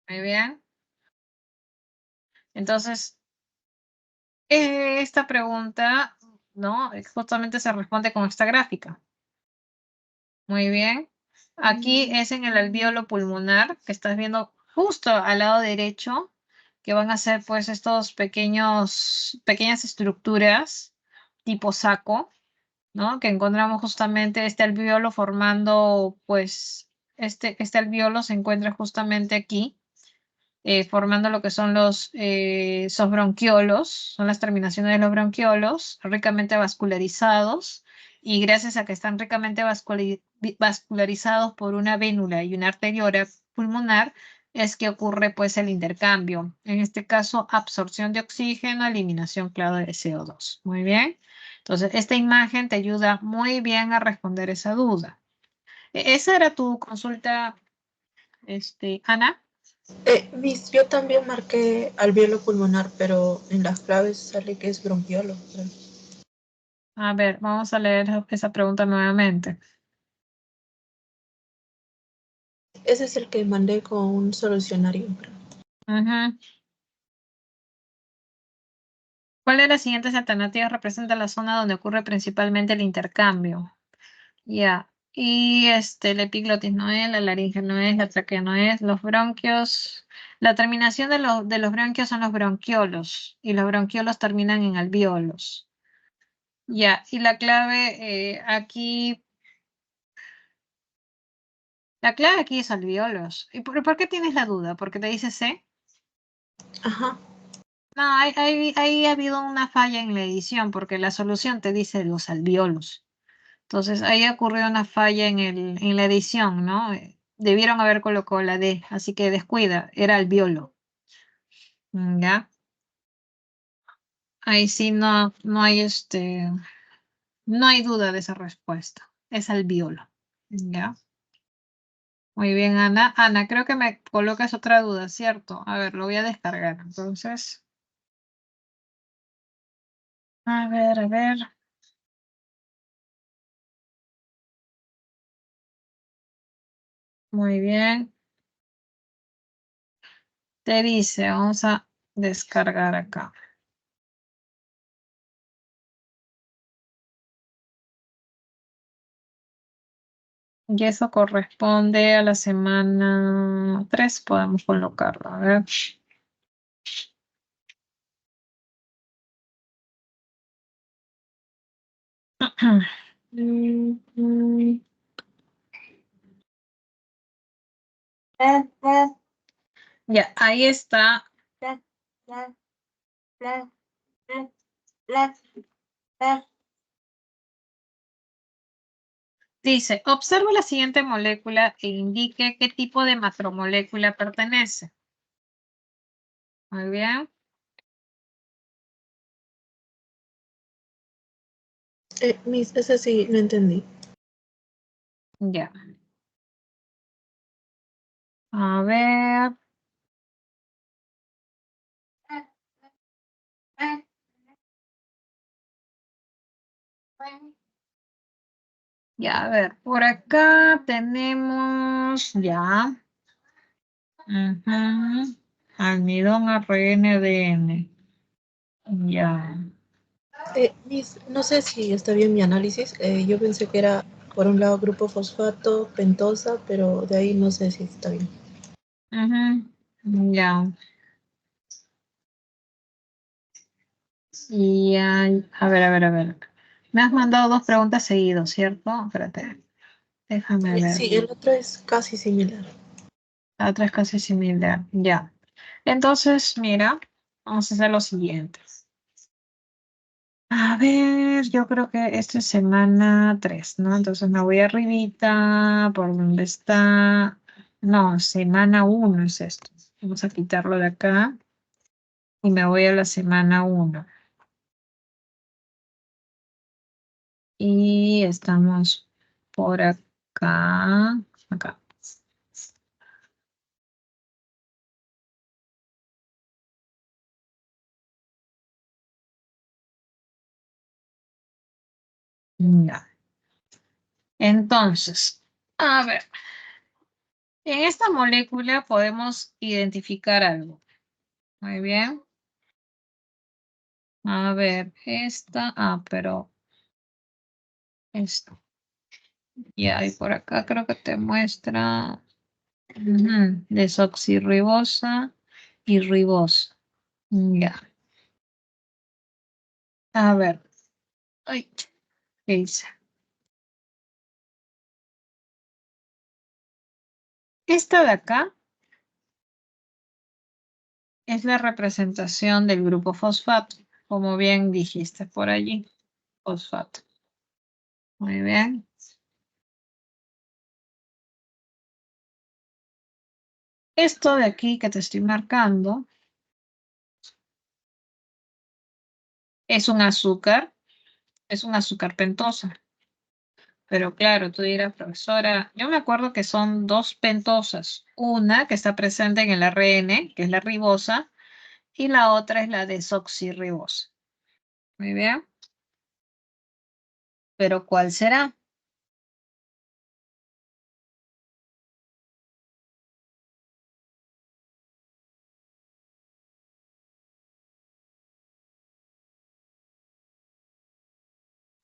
Muy bien. Entonces, esta pregunta, ¿no? Justamente se responde con esta gráfica. Muy bien. Aquí es en el alvéolo pulmonar, que estás viendo justo al lado derecho, que van a ser pues estos pequeñas estructuras tipo saco, ¿no? Que encontramos justamente este alvéolo formando, pues, este alvéolo se encuentra justamente aquí, formando lo que son los bronquiolos, son las terminaciones de los bronquiolos, ricamente vascularizados, y gracias a que están ricamente vascularizados por una vénula y una arteriola pulmonar, es que ocurre pues el intercambio. En este caso, absorción de oxígeno, eliminación, claro, de CO2. Muy bien. Entonces, esta imagen te ayuda muy bien a responder esa duda. ¿Esa era tu consulta, Ana? Miss, yo también marqué alveolo pulmonar, pero en las claves sale que es bronquiolo. Creo. A ver, vamos a leer esa pregunta nuevamente. Ese es el que mandé con un solucionario. Creo. Ujú. ¿Cuál de las siguientes alternativas representa la zona donde ocurre principalmente el intercambio? Ya. Y la epiglotis no es, la laringe no es, la tráquea no es, los bronquios. La terminación de los bronquios son los bronquiolos y los bronquiolos terminan en alvéolos. Ya, y la clave aquí. La clave aquí es alvéolos. ¿Y por qué tienes la duda? ¿Porque te dice C? Ajá. No, ahí ha habido una falla en la edición porque la solución te dice los alvéolos. Entonces ahí ha ocurrido una falla en la edición, ¿no? Debieron haber colocado la D, así que descuida, era alvéolo. ¿Ya? Ahí sí no hay no hay duda de esa respuesta. Es alvéolo. ¿Ya? Muy bien, Ana. Ana, creo que me colocas otra duda, ¿cierto? A ver, lo voy a descargar. Entonces, a ver, a ver. Muy bien. Te dice, vamos a descargar acá. Y eso corresponde a la semana 3, podemos colocarlo. A ver. Ya, ahí está. Dice, observa la siguiente molécula e indique qué tipo de macromolécula pertenece. Muy bien. Miss, ese sí, no entendí. Ya. A ver. Ya, a ver, por acá tenemos ya. Ujú. Almidón ARN. Ya. Miss, no sé si está bien mi análisis. Yo pensé que era, por un lado, grupo fosfato, pentosa, pero de ahí no sé si está bien. Ujú. Ya. Y a ver, a ver, a ver. Me has mandado dos preguntas seguidos, ¿cierto? Espérate. Déjame ver. Sí, el otro es casi similar. La otra es casi similar. Ya. Entonces, mira, vamos a hacer lo siguiente. A ver, yo creo que esto es semana 3, ¿no? Entonces me voy arribita, por donde está. No, semana 1 es esto. Vamos a quitarlo de acá y me voy a la semana 1. Y estamos por acá. Acá. Ya. Entonces, a ver, en esta molécula podemos identificar algo. Muy bien. A ver, pero esto. Ya, y por acá creo que te muestra desoxirribosa y ribosa. Ya. A ver. Ay, ¿qué hice? Esta de acá es la representación del grupo fosfato, como bien dijiste por allí. Fosfato. Muy bien. Esto de aquí que te estoy marcando es un azúcar pentosa. Pero claro, tú dirás, profesora, yo me acuerdo que son dos pentosas. Una que está presente en el ARN, que es la ribosa, y la otra es la desoxirribosa. Muy bien. Pero ¿cuál será?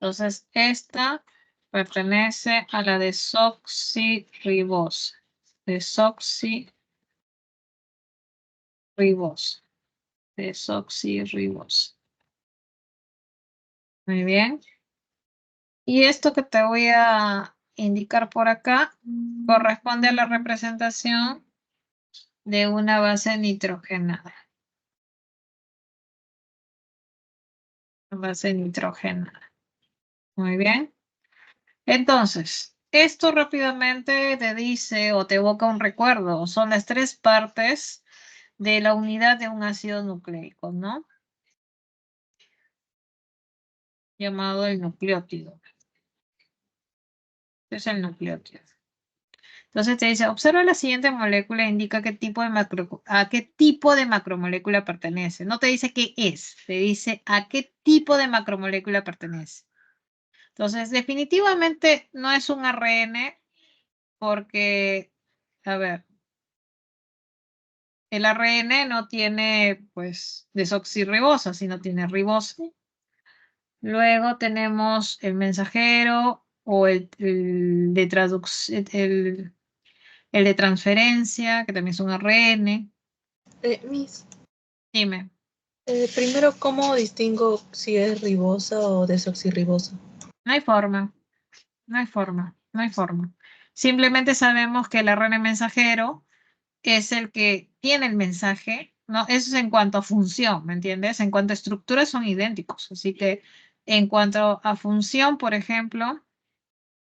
Entonces, esta pertenece a la desoxirribosa. Desoxirribosa. Desoxirribosa. Muy bien. Y esto que te voy a indicar por acá corresponde a la representación de una base nitrogenada. Base nitrogenada. Muy bien. Entonces, esto rápidamente te dice o te evoca un recuerdo. Son las tres partes de la unidad de un ácido nucleico, ¿no? Llamado el nucleótido. Este es el nucleótido. Entonces te dice, observa la siguiente molécula e indica a qué tipo de macromolécula pertenece. No te dice qué es, te dice a qué tipo de macromolécula pertenece. Entonces, definitivamente no es un ARN porque, a ver, el ARN no tiene, pues, desoxirribosa, sino tiene ribosa. Luego tenemos el mensajero o el de traducción, el de transferencia, que también es un ARN. Miss, Dime. primero, ¿cómo distingo si es ribosa o desoxirribosa? No hay forma, no hay forma, no hay forma. Simplemente sabemos que el ARN mensajero es el que tiene el mensaje, ¿no? Eso es en cuanto a función, ¿me entiendes? En cuanto a estructura son idénticos. Así que en cuanto a función, por ejemplo,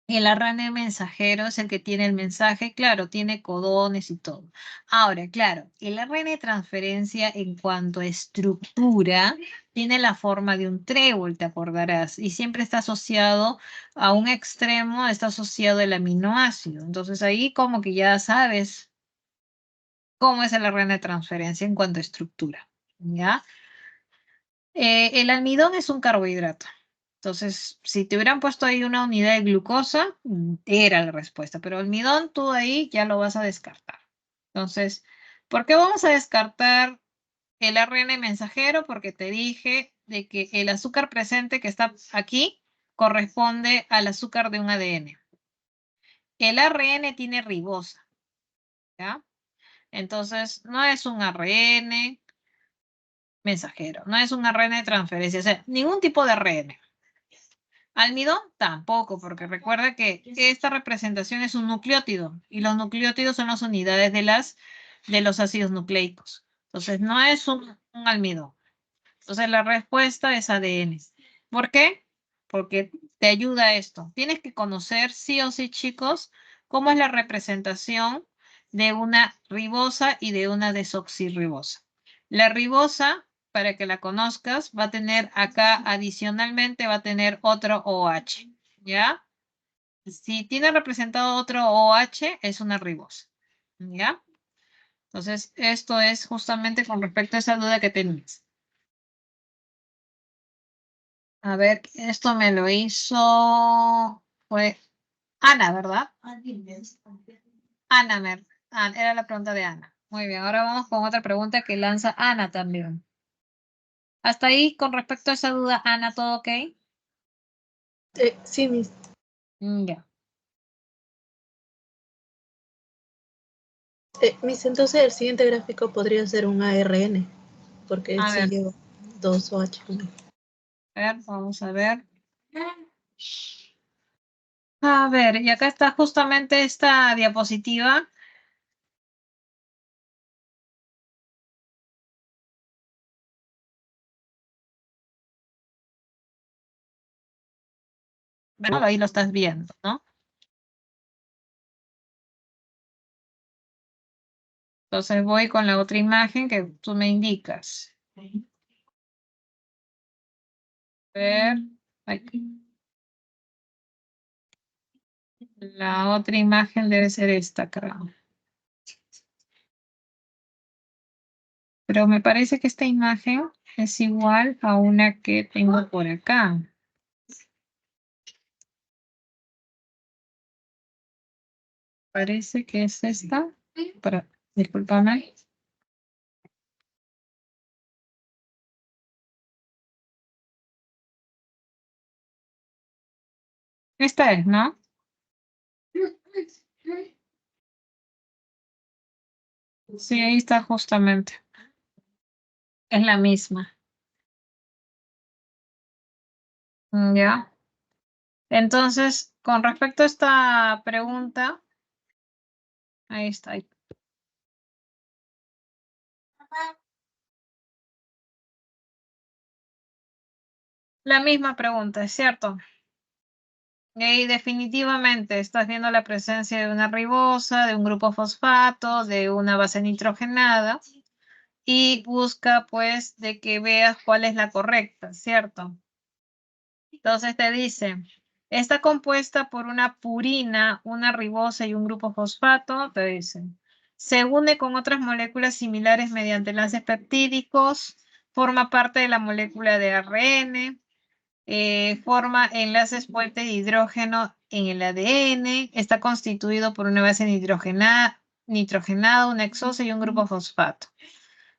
el ARN mensajero es el que tiene el mensaje, claro, tiene codones y todo. Ahora, claro, el ARN de transferencia en cuanto a estructura tiene la forma de un trébol, te acordarás, y siempre está asociado a un extremo, está asociado el aminoácido. Entonces ahí como que ya sabes cómo es el ARN de transferencia en cuanto a estructura, ¿ya? El almidón es un carbohidrato. Entonces, si te hubieran puesto ahí una unidad de glucosa, era la respuesta, pero almidón tú ahí ya lo vas a descartar. Entonces, ¿por qué vamos a descartar el ARN mensajero? Porque te dije de que el azúcar presente que está aquí corresponde al azúcar de un ADN. El ARN tiene ribosa, ¿ya? Entonces, no es un ARN mensajero, no es un ARN de transferencia, o sea, ningún tipo de ARN. Almidón tampoco, porque recuerda que esta representación es un nucleótido y los nucleótidos son las unidades de los ácidos nucleicos. Entonces, no es un almidón. Entonces, la respuesta es ADN. ¿Por qué? Porque te ayuda esto. Tienes que conocer, sí o sí, chicos, cómo es la representación de una ribosa y de una desoxirribosa. La ribosa, para que la conozcas, va a tener acá adicionalmente, va a tener otro OH, ¿ya? Si tiene representado otro OH, es una ribosa, ¿ya? Entonces, esto es justamente con respecto a esa duda que tenías. A ver, esto me lo hizo, fue Ana, ¿verdad? Ana, era la pregunta de Ana. Muy bien, ahora vamos con otra pregunta que lanza Ana también. Hasta ahí, con respecto a esa duda, Ana, ¿todo ok? Sí, Miss. Ya. Miss, entonces el siguiente gráfico podría ser un ARN, porque A sí ver, lleva dos OH. vamos a ver. A ver, y acá está justamente esta diapositiva. Bueno, ahí lo estás viendo, ¿no? Entonces voy con la otra imagen que tú me indicas. A ver. Aquí. La otra imagen debe ser esta, creo. Pero me parece que esta imagen es igual a una que tengo por acá. Parece que es esta. Discúlpame. Esta es, ¿no? Sí, ahí está justamente. Es la misma. ¿Ya? Entonces, con respecto a esta pregunta, ahí está. La misma pregunta, ¿es cierto? Y definitivamente estás viendo la presencia de una ribosa, de un grupo fosfato, de una base nitrogenada y busca pues de que veas cuál es la correcta, ¿cierto? Entonces te dice, está compuesta por una purina, una ribosa y un grupo fosfato, te dicen. Se une con otras moléculas similares mediante enlaces peptídicos, forma parte de la molécula de ARN, forma enlaces puente de hidrógeno en el ADN, está constituido por una base nitrogenada, una hexosa y un grupo fosfato.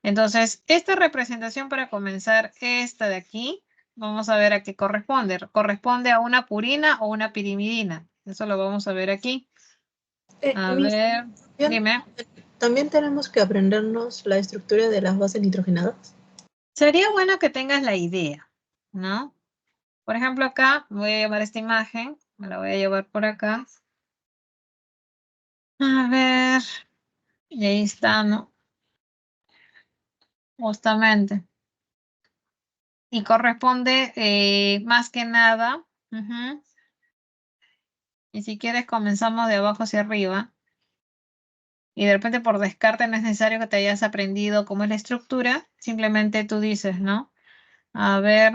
Entonces, esta representación para comenzar, esta de aquí, vamos a ver a qué corresponde. ¿Corresponde a una purina o una pirimidina? Eso lo vamos a ver aquí. A Miss, ver, dime. ¿también tenemos que aprendernos la estructura de las bases nitrogenadas? Sería bueno que tengas la idea, ¿no? Por ejemplo, acá voy a llevar esta imagen, me la voy a llevar por acá. A ver, y ahí está, ¿no? Justamente. Y corresponde más que nada, y si quieres comenzamos de abajo hacia arriba, y de repente por descarte no es necesario que te hayas aprendido cómo es la estructura, simplemente tú dices, ¿no? A ver,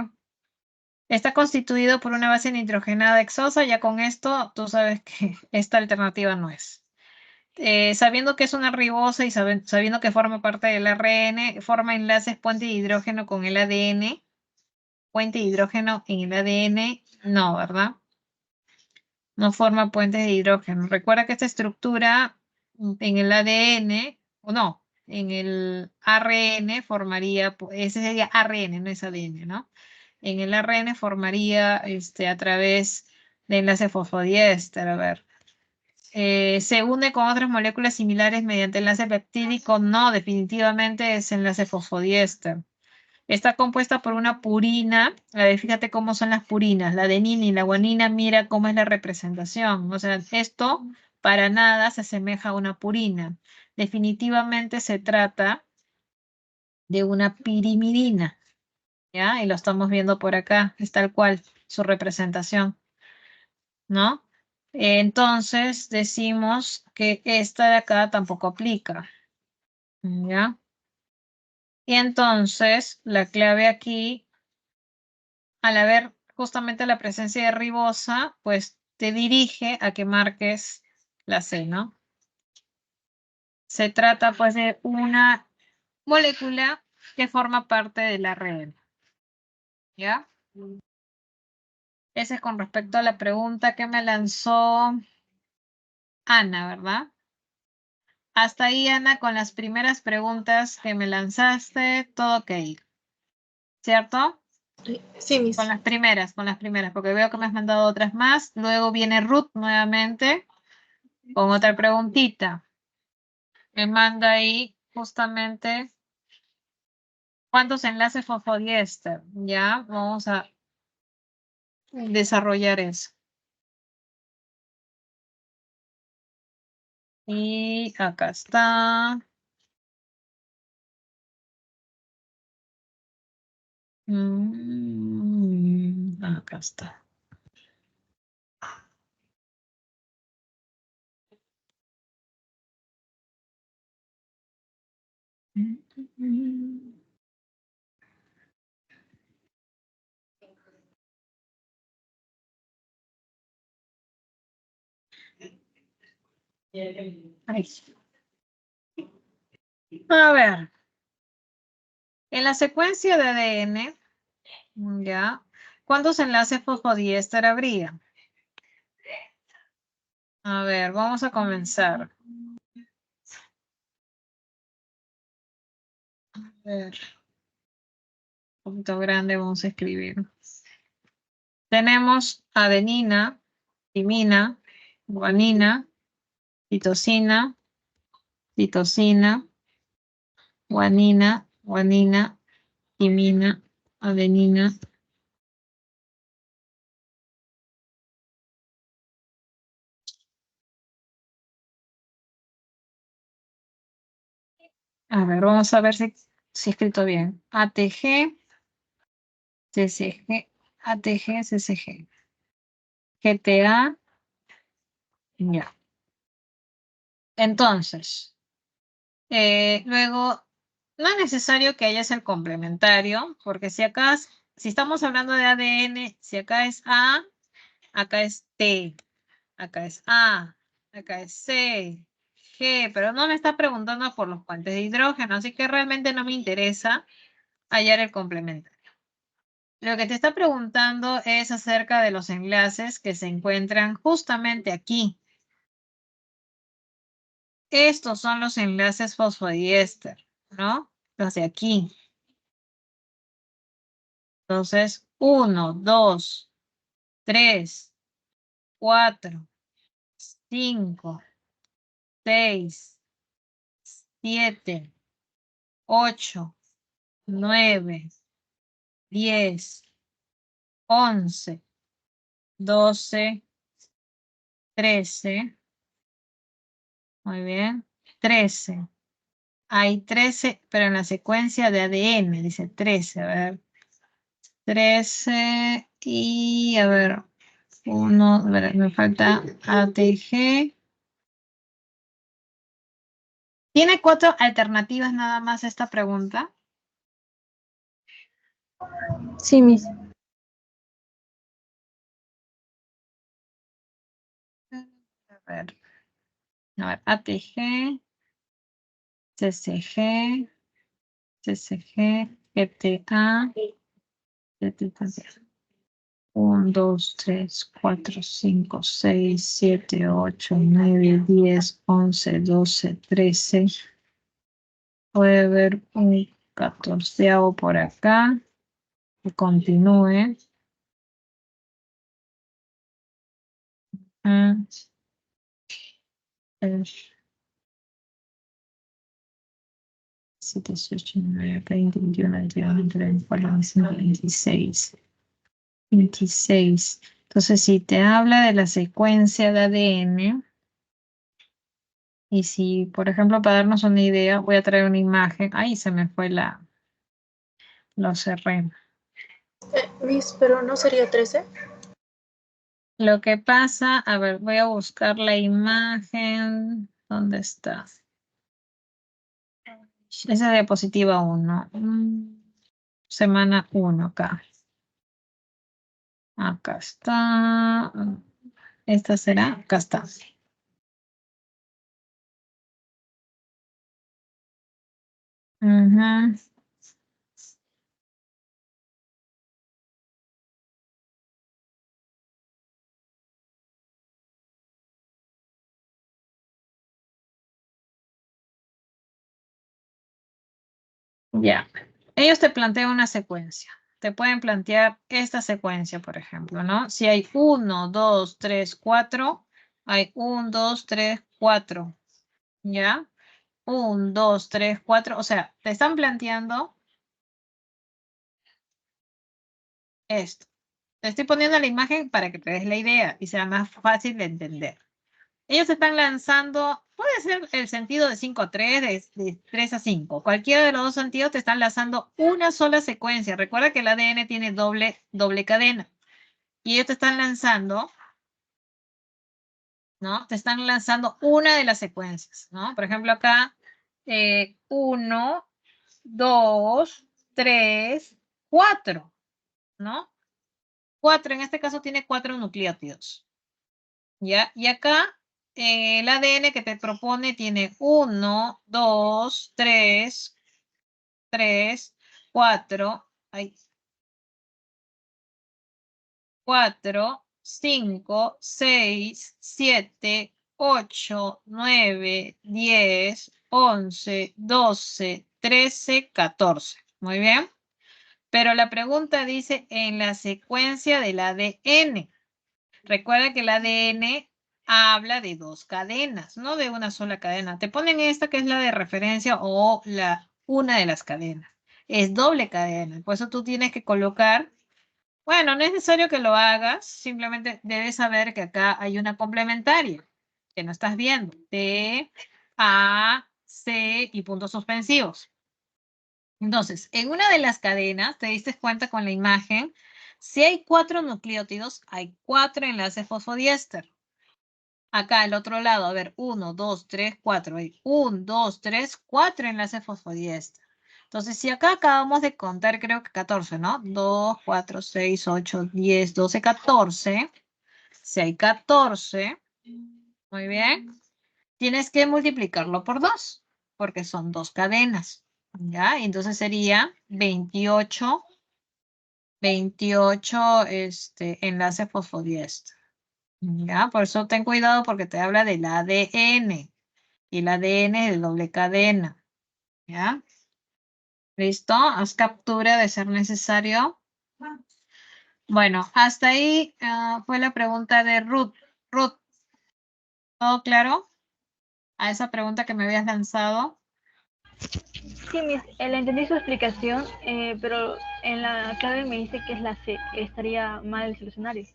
está constituido por una base nitrogenada hexosa, ya con esto tú sabes que esta alternativa no es. Sabiendo que es una ribosa y sabiendo que forma parte del ARN, forma enlaces puente de hidrógeno con el ADN. Puente de hidrógeno en el ADN, no, ¿verdad? No forma puentes de hidrógeno. Recuerda que esta estructura en el ADN, o no, en el ARN formaría, ese sería ARN, no es ADN, ¿no? En el ARN formaría a través de enlace fosfodiéster, a ver. Se une con otras moléculas similares mediante enlace peptídico, no, definitivamente es enlace fosfodiéster. Está compuesta por una purina. A ver, fíjate cómo son las purinas. La adenina y la guanina, mira cómo es la representación. O sea, esto para nada se asemeja a una purina. Definitivamente se trata de una pirimidina. ¿Ya? Y lo estamos viendo por acá. Es tal cual su representación. ¿No? Entonces decimos que esta de acá tampoco aplica. ¿Ya? Y entonces la clave aquí, al haber justamente la presencia de ribosa, pues te dirige a que marques la C, ¿no? Se trata pues de una molécula que forma parte de la red. ¿Ya? Ese es con respecto a la pregunta que me lanzó Ana, ¿verdad? Hasta ahí, Ana, con las primeras preguntas que me lanzaste, todo ok. ¿Cierto? Sí, Miss. Con las primeras, porque veo que me has mandado otras más. Luego viene Ruth nuevamente con otra preguntita. Me manda ahí justamente cuántos enlaces fosfodiéster. Ya, vamos a desarrollar eso. Y acá está. Acá está. Ahí. A ver. En la secuencia de ADN, ¿ya? ¿Cuántos enlaces fosfodiéster habría? A ver, vamos a comenzar. A ver. Un poquito grande, vamos a escribir. Tenemos adenina, timina, guanina, citosina, citosina, guanina, guanina, timina, adenina. A ver, vamos a ver si he escrito bien. ATG, CCG, ATG, CCG. GTA, ya. Entonces, luego, no es necesario que haya el complementario, porque si acá, si estamos hablando de ADN, si acá es A, acá es T, acá es A, acá es C, G, pero no me está preguntando por los puentes de hidrógeno, así que realmente no me interesa hallar el complementario. Lo que te está preguntando es acerca de los enlaces que se encuentran justamente aquí. Estos son los enlaces fosfodiéster, ¿no? Los de aquí. Entonces, 1, 2, 3, 4, 5, 6, 7, 8, 9, 10, 11, 12, 13. Muy bien. 13. Hay 13, pero en la secuencia de ADN dice 13. A ver. 13 y a ver. Uno, a ver, me falta ATG. ¿Tiene 4 alternativas nada más esta pregunta? Sí, Miss. A ver, ATG, CCG, CCG, GTA, 1, 2, 3, 4, 5, 6, 7, 8, 9, 10, 11, 12, 13. Puede haber un 14avo por acá. Que continúe. 7, 18, 19, 20, 21, 22, 23, 24, 25, 26. 26. Entonces, si te habla de la secuencia de ADN, y si, por ejemplo, para darnos una idea, voy a traer una imagen. Ahí se me fue lo cerré. Miss, pero ¿no sería 13? Lo que pasa, a ver, voy a buscar la imagen. ¿Dónde está? Esa es diapositiva 1. Semana 1 acá. Acá está. ¿Esta será? Acá está. Ujú. Ya. Ellos te plantean una secuencia. Te pueden plantear esta secuencia, por ejemplo, ¿no? Si hay 1, 2, 3, 4, hay 1, 2, 3, 4. ¿Ya? 1, 2, 3, 4. O sea, te están planteando esto. Te estoy poniendo la imagen para que te des la idea y sea más fácil de entender. Ellos están lanzando, puede ser el sentido de 5 a 3, de 3 a 5. Cualquiera de los dos sentidos te están lanzando una sola secuencia. Recuerda que el ADN tiene doble cadena. Y ellos te están lanzando, ¿no? Te están lanzando una de las secuencias, ¿no? Por ejemplo, acá, 1, 2, 3, 4, ¿no? 4, en este caso tiene 4 nucleótidos. ¿Ya? Y acá el ADN que te propone tiene 1, 2, 3, 4, 4, 5, 6, 7, 8, 9, 10, 11, 12, 13, 14. Muy bien. Pero la pregunta dice en la secuencia del ADN. Recuerda que el ADN habla de dos cadenas, no de una sola cadena. Te ponen esta que es la de referencia o una de las cadenas. Es doble cadena. Por eso tú tienes que colocar. Bueno, no es necesario que lo hagas, simplemente debes saber que acá hay una complementaria que no estás viendo. T, A, C y puntos suspensivos. Entonces, en una de las cadenas, te diste cuenta con la imagen, si hay 4 nucleótidos, hay 4 enlaces fosfodiéster. Acá al otro lado, a ver, 1, 2, 3, 4. Hay 1, 2, 3, 4 enlaces fosfodiéster. Entonces, si acá acabamos de contar, creo que 14, ¿no? 2, 4, 6, 8, 10, 12, 14. Si hay 14, muy bien, tienes que multiplicarlo por 2, porque son dos cadenas. ¿Ya? Entonces sería 28 enlaces fosfodiéster. ¿Ya? Por eso ten cuidado porque te habla del ADN. Y el ADN es de doble cadena. ¿Ya? ¿Listo? Haz captura de ser necesario. Bueno, hasta ahí fue la pregunta de Ruth. Ruth, ¿todo claro? A esa pregunta que me habías lanzado. Sí, le entendí su explicación, pero en la clave me dice que es la C. Estaría mal el solucionario.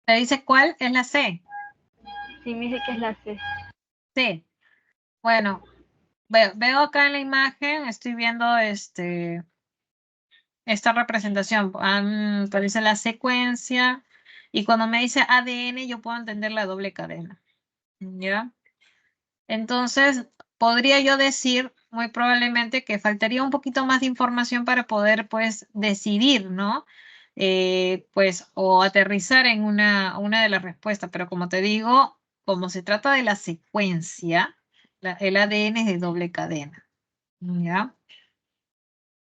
¿Te dice cuál? Es la C. Sí, me dice que es la C. Sí. Bueno, veo acá en la imagen, estoy viendo esta representación. Aparece la secuencia y cuando me dice ADN yo puedo entender la doble cadena. ¿Ya? Entonces, podría yo decir muy probablemente que faltaría un poquito más de información para poder, pues, decidir, ¿no? Pues, o aterrizar en una de las respuestas. Pero como te digo, como se trata de la secuencia, el ADN es de doble cadena. ¿Ya?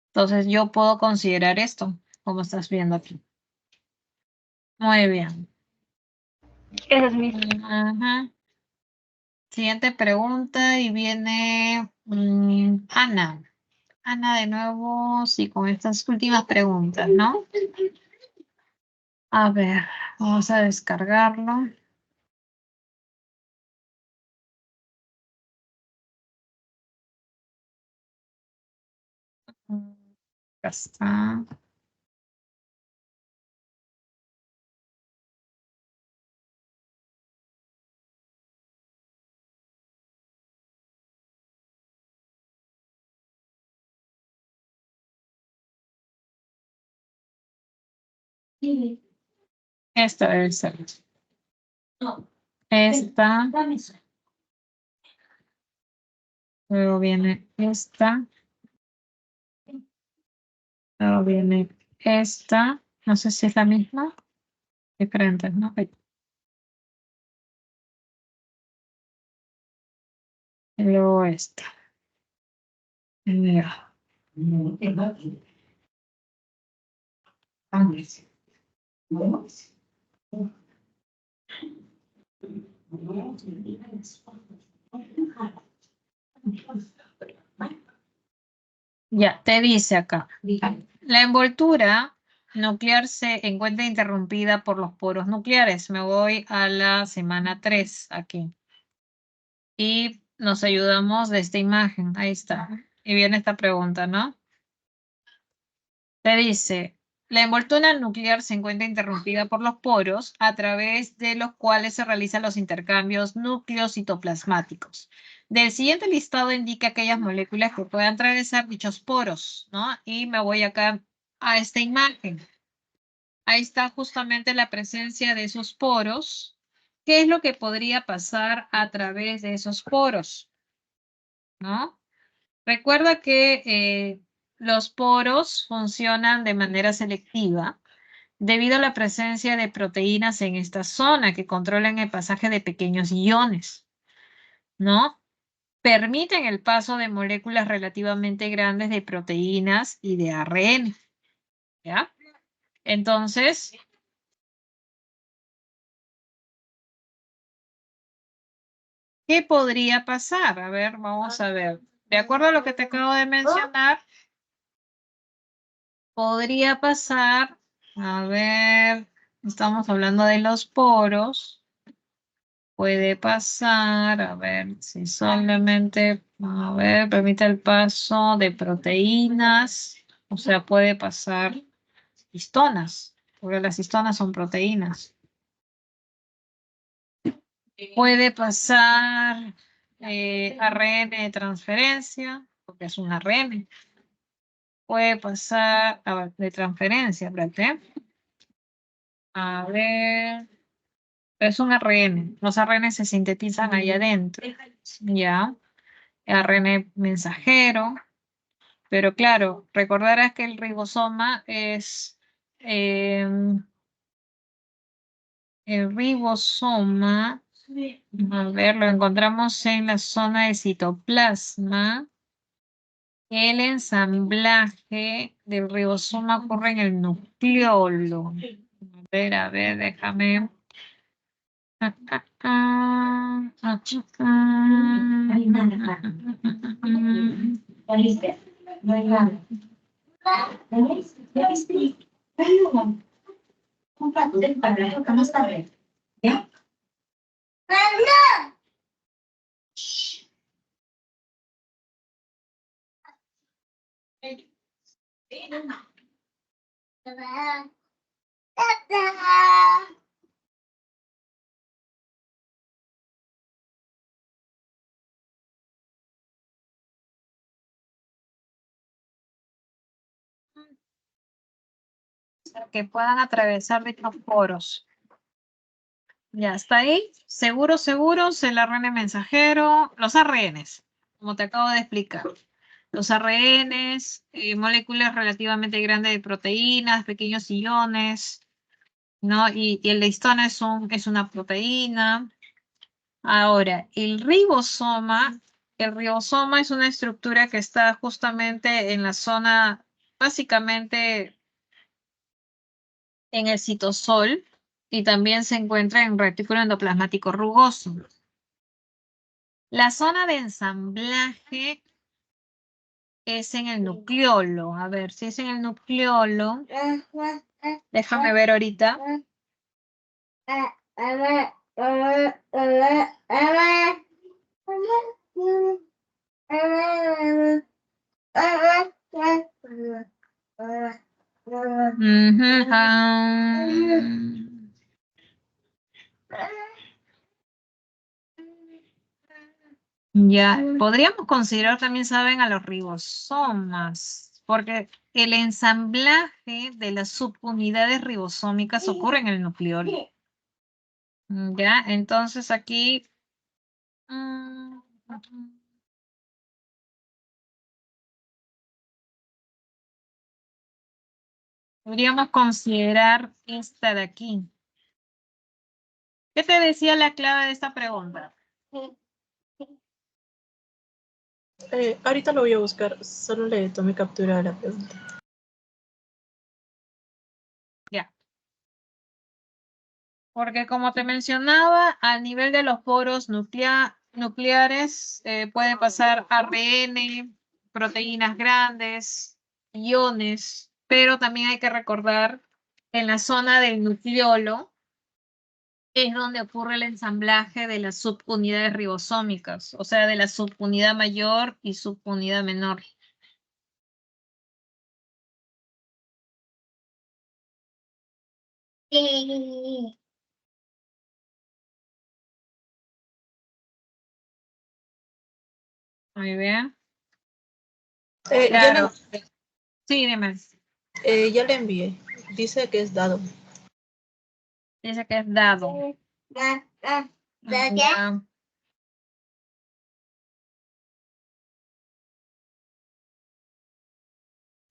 Entonces, yo puedo considerar esto, como estás viendo aquí. Muy bien. Esa es mi. Ajá. Siguiente pregunta y viene Ana. Ana, de nuevo, sí, con estas últimas preguntas, ¿no? A ver, vamos a descargarlo. Ya está. Esta debe ser. Esta. Luego viene esta. Luego viene esta. No sé si es la misma. Diferentes, ¿no? Y luego esta. Ya. Ya, te dice acá. La envoltura nuclear se encuentra interrumpida por los poros nucleares. Me voy a la semana 3 aquí. Y nos ayudamos de esta imagen. Ahí está. Y viene esta pregunta, ¿no? Te dice, la envoltura nuclear se encuentra interrumpida por los poros a través de los cuales se realizan los intercambios nucleocitoplasmáticos. Del siguiente listado indica aquellas moléculas que puedan atravesar dichos poros, ¿no? Y me voy acá a esta imagen. Ahí está justamente la presencia de esos poros. ¿Qué es lo que podría pasar a través de esos poros? ¿No? Recuerda que los poros funcionan de manera selectiva, debido a la presencia de proteínas en esta zona que controlan el pasaje de pequeños iones, ¿no? Permiten el paso de moléculas relativamente grandes de proteínas y de ARN, ¿ya? Entonces, ¿qué podría pasar? A ver, vamos a ver. De acuerdo a lo que te acabo de mencionar, podría pasar, a ver, estamos hablando de los poros. Puede pasar, a ver, si solamente, a ver, permite el paso de proteínas, o sea, puede pasar histonas, porque las histonas son proteínas. Puede pasar ARN de transferencia, porque es un ARN. Puede pasar de transferencia, espérate. A ver, es un ARN. Los ARN se sintetizan ahí adentro, ¿ya? ARN mensajero. Pero claro, recordarás que el ribosoma es el ribosoma. A ver, lo encontramos en la zona de citoplasma. El ensamblaje del ribosoma ocurre en el nucleolo. A ver, déjame. Que puedan atravesar dichos poros. Ya está ahí. Seguros, el ARN mensajero, los ARNs, como te acabo de explicar. Los ARNs, moléculas relativamente grandes de proteínas, pequeños iones, ¿no? Y el histona es una proteína. Ahora, el ribosoma es una estructura que está justamente en la zona, básicamente en el citosol, y también se encuentra en retículo endoplasmático rugoso. La zona de ensamblaje es en el nucleolo. A ver, si es en el nucleolo, déjame ver ahorita. Ya, podríamos considerar también, saben, a los ribosomas, porque el ensamblaje de las subunidades ribosómicas ocurre en el nucleolo. Ya, entonces aquí podríamos considerar esta de aquí. ¿Qué te decía la clave de esta pregunta? Ahorita lo voy a buscar, solo le tomé captura de la pregunta. Ya. Porque como te mencionaba, a nivel de los poros nucleares puede pasar ARN, proteínas grandes, iones, pero también hay que recordar que en la zona del nucleolo es donde ocurre el ensamblaje de las subunidades ribosómicas, o sea, de la subunidad mayor y subunidad menor. Muy bien. Claro. Sí, dime. Ya le envié. Dice que es dado. Dice que es dado. Ya.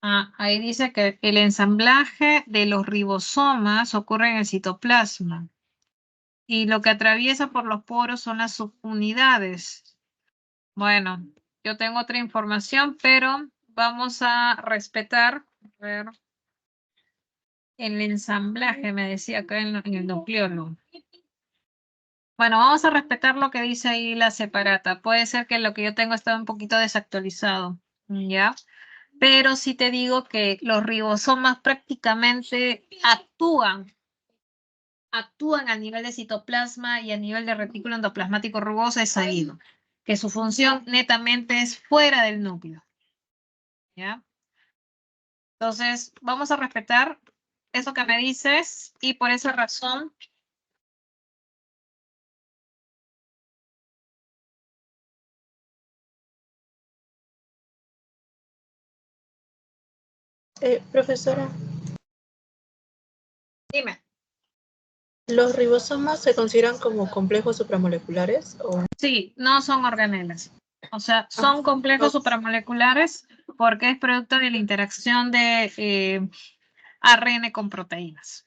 Ahí dice que el ensamblaje de los ribosomas ocurre en el citoplasma. Y lo que atraviesa por los poros son las subunidades. Bueno, yo tengo otra información, pero vamos a respetar, a ver, el ensamblaje, me decía acá en el nucleolo. Bueno, vamos a respetar lo que dice ahí la separata. Puede ser que lo que yo tengo está un poquito desactualizado, ¿ya? Pero sí te digo que los ribosomas prácticamente actúan a nivel de citoplasma y a nivel de retículo endoplasmático rugoso, es sabido que su función netamente es fuera del núcleo, ¿ya? Entonces, vamos a respetar eso que me dices y por esa razón Profesora, dime. ¿los ribosomas se consideran como complejos supramoleculares? ¿O? Sí, no son organelas. O sea, son complejos supramoleculares porque es producto de la interacción de ARN con proteínas.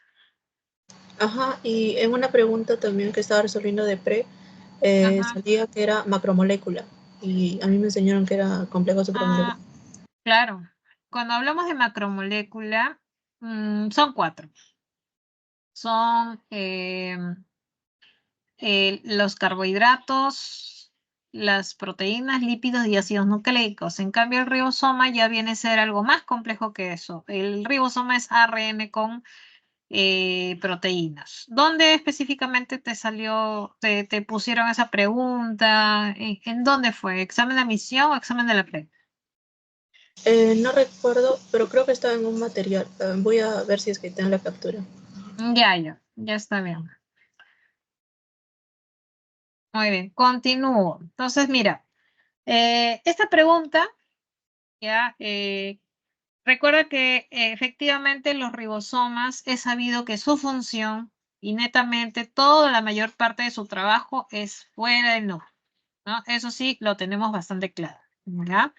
Ajá, y en una pregunta también que estaba resolviendo de Ajá. salía que era macromolécula. Y a mí me enseñaron que era complejo supramolecular. Claro. Cuando hablamos de macromolécula, son 4. Son los carbohidratos, las proteínas, lípidos y ácidos nucleicos. En cambio, el ribosoma ya viene a ser algo más complejo que eso. El ribosoma es ARN con proteínas. ¿Dónde específicamente te salió, te pusieron esa pregunta? ¿En dónde fue? ¿Examen de admisión o examen de la pre? No recuerdo, pero creo que estaba en un material. Voy a ver si es que tengo la captura. Ya está bien. Muy bien, continúo. Entonces, mira, esta pregunta, ya, recuerda que efectivamente los ribosomas es sabido que su función y netamente toda la mayor parte de su trabajo es fuera del núcleo, ¿no? Eso sí, lo tenemos bastante claro, ¿ya?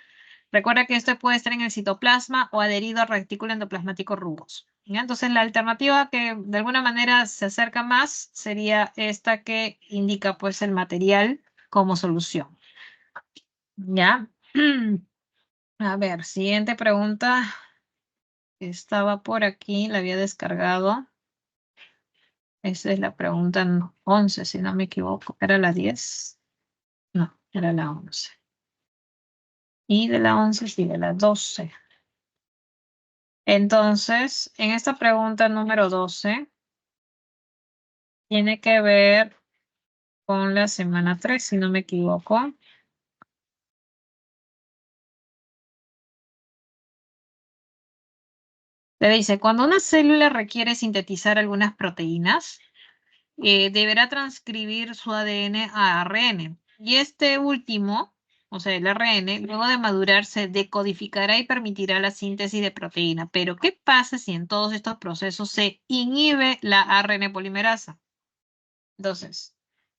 Recuerda que esto puede estar en el citoplasma o adherido al retículo endoplasmático rugoso, ¿ya? Entonces, la alternativa que de alguna manera se acerca más sería esta que indica pues el material como solución, ¿ya? A ver, siguiente pregunta. Estaba por aquí, la había descargado. Esa es la pregunta 11, si no me equivoco. ¿Era la 10? No, era la 11. Y de la 11 sigue la 12. Entonces, en esta pregunta número 12, tiene que ver con la semana 3, si no me equivoco. Te dice, cuando una célula requiere sintetizar algunas proteínas, deberá transcribir su ADN a ARN. Y este último, o sea, el ARN, luego de madurar, se decodificará y permitirá la síntesis de proteína. Pero, ¿qué pasa si en todos estos procesos se inhibe la ARN polimerasa? Entonces,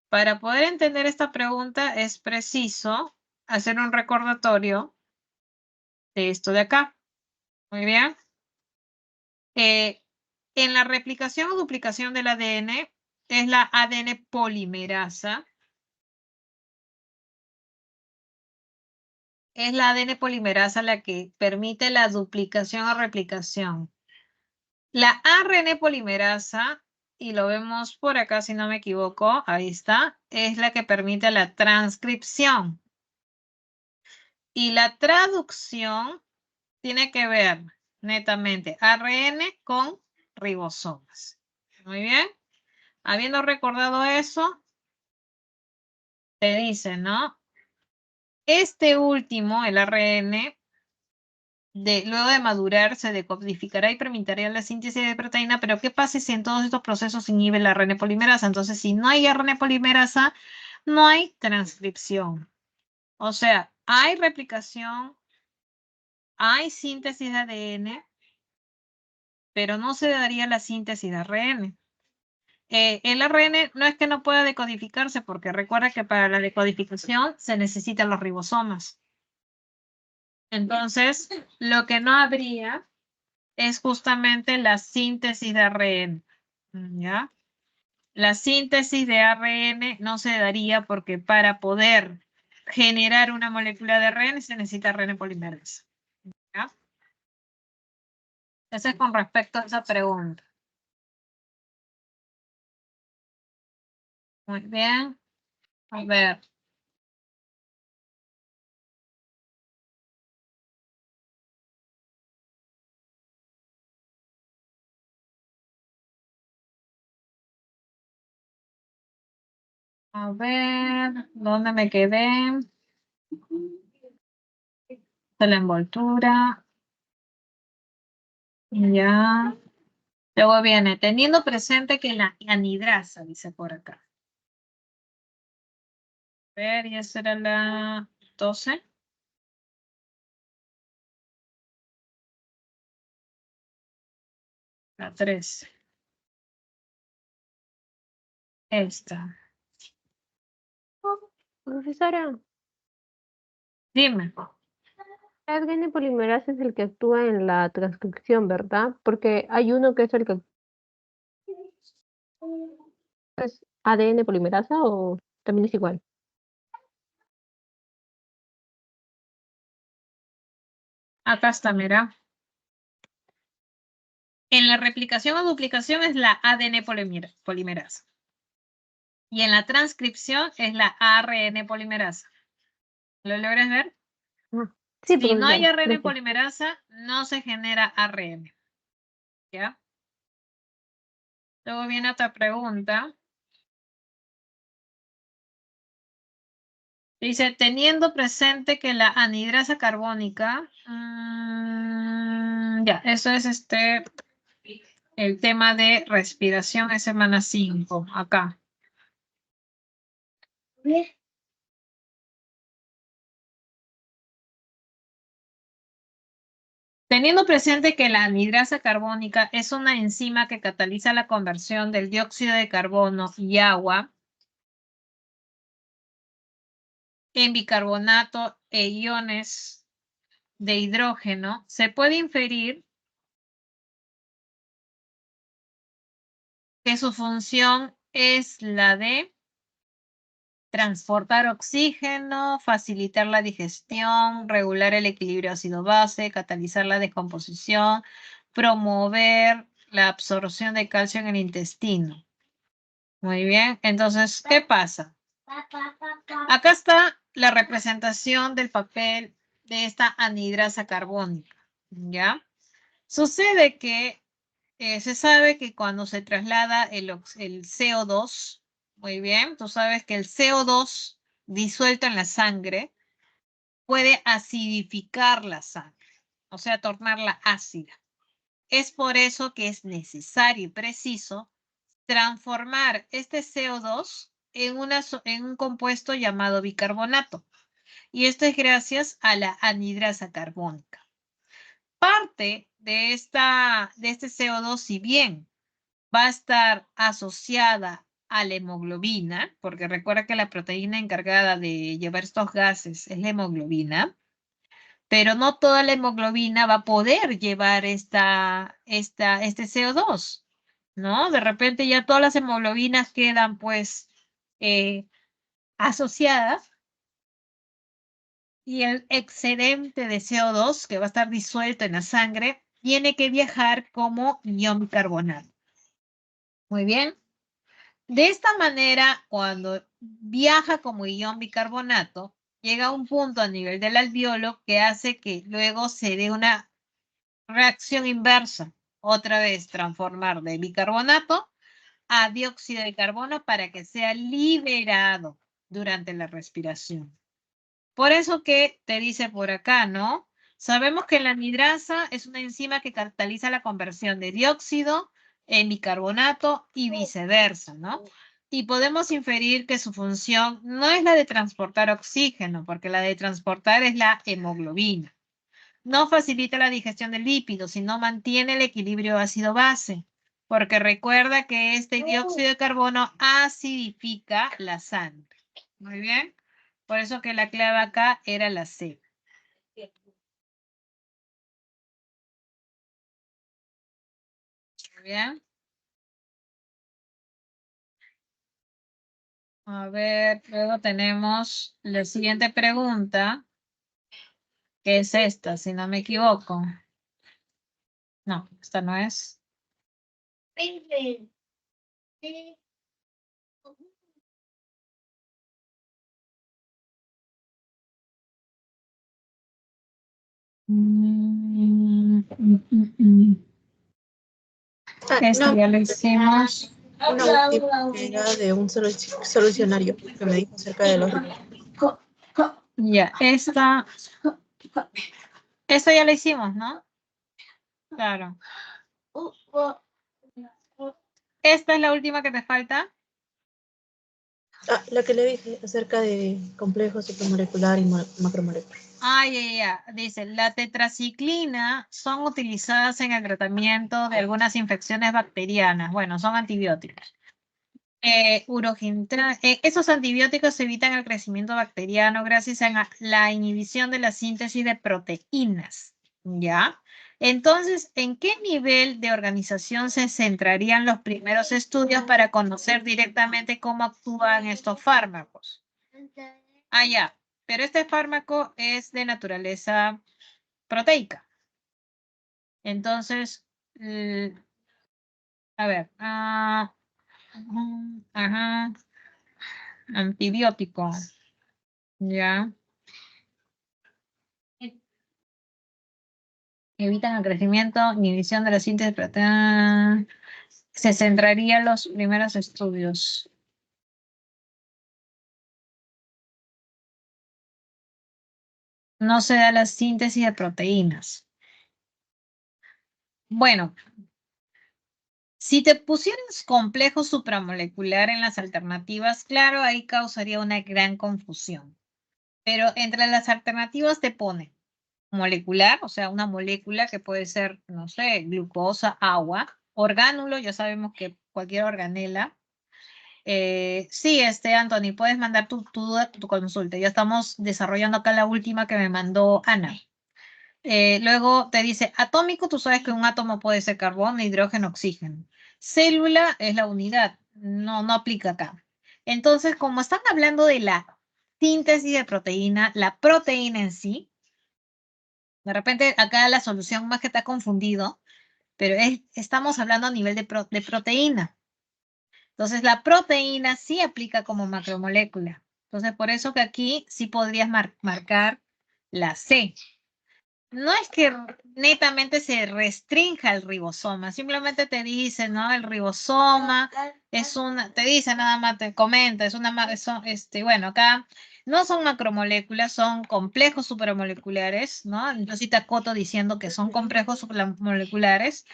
para poder entender esta pregunta es preciso hacer un recordatorio de esto de acá. Muy bien. En la replicación o duplicación del ADN es la ADN polimerasa. Es la ADN polimerasa la que permite la duplicación o replicación. La ARN polimerasa, y lo vemos por acá si no me equivoco, ahí está, es la que permite la transcripción. Y la traducción tiene que ver netamente ARN con ribosomas. Muy bien. Habiendo recordado eso, te dice, ¿no? Este último, el ARN, luego de madurar, se decodificará y permitirá la síntesis de proteína, pero ¿qué pasa si en todos estos procesos se inhibe la ARN polimerasa? Entonces, si no hay ARN polimerasa, no hay transcripción. O sea, hay replicación, hay síntesis de ADN, pero no se daría la síntesis de ARN. El ARN no es que no pueda decodificarse, porque recuerda que para la decodificación se necesitan los ribosomas. Entonces, lo que no habría es justamente la síntesis de ARN. ¿Ya? La síntesis de ARN no se daría porque para poder generar una molécula de ARN se necesita ARN polimerasa. ¿Ya? Eso es con respecto a esa pregunta. Muy bien. A ver. A ver, ¿dónde me quedé? De la envoltura. Ya. Luego viene, teniendo presente que la anhidrasa, dice por acá. A ver, y esa era la 12. La 13. Esta. Profesora, Dime. el ADN polimerasa es el que actúa en la transcripción, ¿verdad? Porque hay uno que es el que es ADN polimerasa o también es igual. Acá está, mira. En la replicación o duplicación es la ADN polimerasa. Y en la transcripción es la ARN polimerasa. ¿Lo logras ver? Ah, sí, Si no hay profesora, ARN gracias. polimerasa, no se genera ARN. ¿Ya? Luego viene otra pregunta. Dice, teniendo presente que la anhidrasa carbónica, ya, eso es el tema de respiración es semana 5, acá. Teniendo presente que la anhidrasa carbónica es una enzima que cataliza la conversión del dióxido de carbono y agua en bicarbonato e iones de hidrógeno, se puede inferir que su función es la de transportar oxígeno, facilitar la digestión, regular el equilibrio ácido-base, catalizar la descomposición, promover la absorción de calcio en el intestino. Muy bien, entonces, ¿qué pasa? Acá está la representación del papel de esta anhidrasa carbónica, ¿ya? Sucede que se sabe que cuando se traslada el CO2, muy bien, tú sabes que el CO2 disuelto en la sangre puede acidificar la sangre, o sea, tornarla ácida. Es por eso que es necesario y preciso transformar este CO2 en un compuesto llamado bicarbonato. Y esto es gracias a la anhidrasa carbónica. Parte de este CO2, si bien va a estar asociada a la hemoglobina, porque recuerda que la proteína encargada de llevar estos gases es la hemoglobina, pero no toda la hemoglobina va a poder llevar este CO2, ¿no? De repente ya todas las hemoglobinas quedan pues asociadas y el excedente de CO2 que va a estar disuelto en la sangre tiene que viajar como ion bicarbonato. Muy bien. De esta manera, cuando viaja como ion bicarbonato, llega a un punto a nivel del alveolo que hace que luego se dé una reacción inversa. Otra vez transformar de bicarbonato a dióxido de carbono para que sea liberado durante la respiración. Por eso que te dice por acá, ¿no? Sabemos que la anhidrasa es una enzima que cataliza la conversión de dióxido en bicarbonato y viceversa, ¿no? Y podemos inferir que su función no es la de transportar oxígeno, porque la de transportar es la hemoglobina. No facilita la digestión de lípidos, sino mantiene el equilibrio ácido-base, porque recuerda que este dióxido de carbono acidifica la sangre. Muy bien. Por eso que la clave acá era la C. Muy bien. A ver, luego tenemos la siguiente pregunta, que es esta, si no me equivoco. No, esta no es. Esta No, ya lo hicimos. una última que era de un solucionario que me dijo acerca de los... Ya, esta ya la hicimos, ¿no? Claro. Esta es la última que te falta. La que le dije acerca de complejo supramolecular y macromolecular. Ya. Dice, la tetraciclina son utilizadas en el tratamiento de algunas infecciones bacterianas. Bueno, son antibióticos. Esos antibióticos evitan el crecimiento bacteriano gracias a la inhibición de la síntesis de proteínas. ¿Ya? Entonces, ¿en qué nivel de organización se centrarían los primeros estudios para conocer directamente cómo actúan estos fármacos? Ya. Pero este fármaco es de naturaleza proteica. Entonces, a ver. Ajá. Antibiótico. Ya. Evitan el crecimiento, inhibición de la síntesis de proteína. Se centraría en los primeros estudios. No se da la síntesis de proteínas. Bueno, si te pusieras complejo supramolecular en las alternativas, claro, ahí causaría una gran confusión. Pero entre las alternativas te pone molecular, o sea, una molécula que puede ser, no sé, glucosa, agua, orgánulo, ya sabemos que cualquier organela. Sí, Anthony, puedes mandar tu duda, tu consulta. Ya estamos desarrollando acá la última que me mandó Ana. Luego te dice, atómico, tú sabes que un átomo puede ser carbono, hidrógeno, oxígeno. Célula es la unidad, no aplica acá. Entonces, como están hablando de la síntesis de proteína, la proteína en sí, de repente acá la solución más que está confundido, pero estamos hablando a nivel de proteína. Entonces, la proteína sí aplica como macromolécula. Entonces, por eso que aquí sí podrías marcar la C. No es que netamente se restrinja el ribosoma, simplemente te dice, ¿no? El ribosoma es te dice nada más, te comenta, bueno, acá no son macromoléculas, son complejos supramoleculares, ¿no? Entonces te acoto diciendo que son complejos supramoleculares.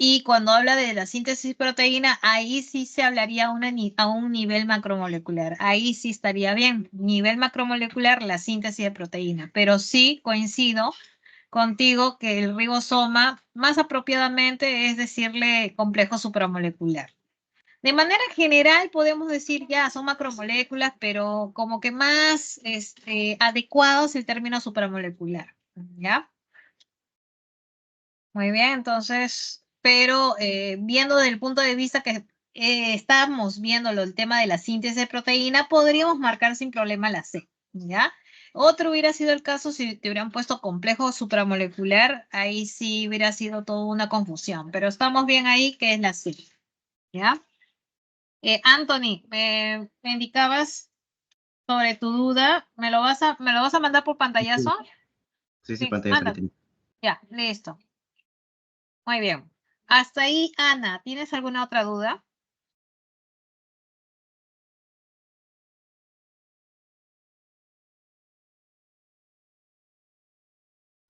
Y cuando habla de la síntesis proteína, ahí sí se hablaría a un nivel macromolecular. Ahí sí estaría bien. Nivel macromolecular, la síntesis de proteína. Pero sí coincido contigo que el ribosoma, más apropiadamente, es decirle complejo supramolecular. De manera general podemos decir ya son macromoléculas, pero como que más adecuado es el término supramolecular. ¿Ya? Muy bien, entonces, pero viendo desde el punto de vista que estamos viendo el tema de la síntesis de proteína, podríamos marcar sin problema la C, ¿ya? Otro hubiera sido el caso si te hubieran puesto complejo supramolecular, ahí sí hubiera sido toda una confusión, pero estamos bien ahí que es la C, ¿ya? Anthony, me indicabas sobre tu duda, ¿me lo vas a mandar por pantallazo? Sí, Sí, pantalla anda. frente. Ya, listo. Muy bien. Hasta ahí, Ana, ¿tienes alguna otra duda?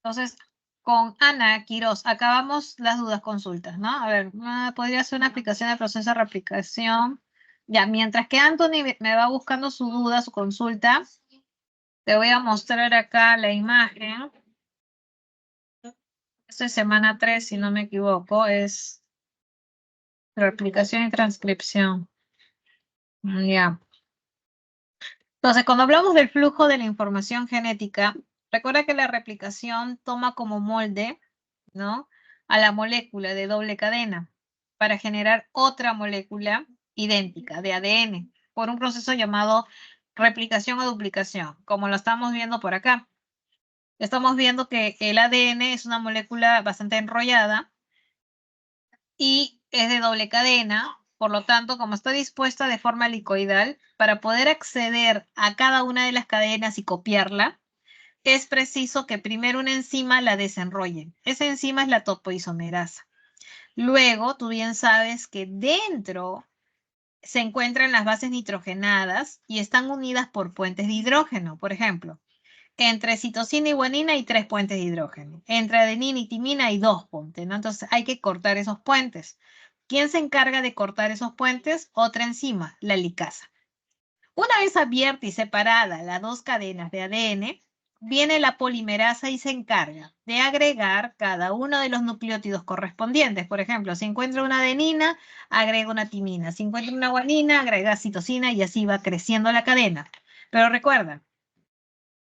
Entonces, con Ana Quiroz, acabamos las dudas consultas, ¿no? A ver, podría ser una aplicación de proceso de replicación. Ya, mientras que Anthony me va buscando su duda, su consulta, te voy a mostrar acá la imagen. Esto es semana 3, si no me equivoco, es replicación y transcripción. Ya. Entonces, cuando hablamos del flujo de la información genética, recuerda que la replicación toma como molde, ¿no? A la molécula de doble cadena. para generar otra molécula idéntica de ADN por un proceso llamado replicación o duplicación, como lo estamos viendo por acá. Estamos viendo que el ADN es una molécula bastante enrollada y es de doble cadena, por lo tanto, como está dispuesta de forma helicoidal, para poder acceder a cada una de las cadenas y copiarla, es preciso que primero una enzima la desenrolle. Esa enzima es la topoisomerasa. Luego, tú bien sabes que dentro se encuentran las bases nitrogenadas y están unidas por puentes de hidrógeno. Por ejemplo, entre citosina y guanina hay 3 puentes de hidrógeno. Entre adenina y timina hay 2 puentes, ¿no? Entonces hay que cortar esos puentes. ¿Quién se encarga de cortar esos puentes? Otra enzima, la licasa. Una vez abierta y separada las 2 cadenas de ADN, viene la polimerasa y se encarga de agregar cada uno de los nucleótidos correspondientes. Por ejemplo, si encuentra una adenina, agrega una timina. Si encuentra una guanina, agrega citosina y así va creciendo la cadena. Pero recuerda,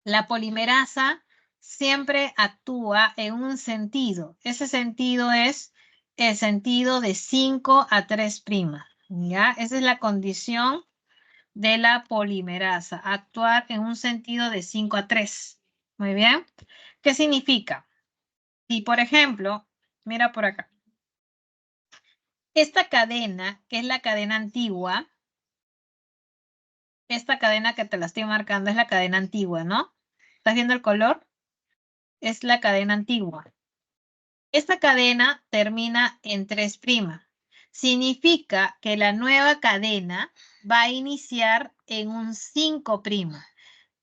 la polimerasa siempre actúa en un sentido. Ese sentido es el sentido de 5 a 3'. ¿Ya? Esa es la condición de la polimerasa, actuar en un sentido de 5 a 3. Muy bien. ¿Qué significa? Si, por ejemplo, mira por acá. Esta cadena, que es la cadena antigua, esta cadena que te la estoy marcando es la cadena antigua, ¿no? ¿Estás viendo el color? Es la cadena antigua. Esta cadena termina en 3'. Significa que la nueva cadena va a iniciar en un 5'.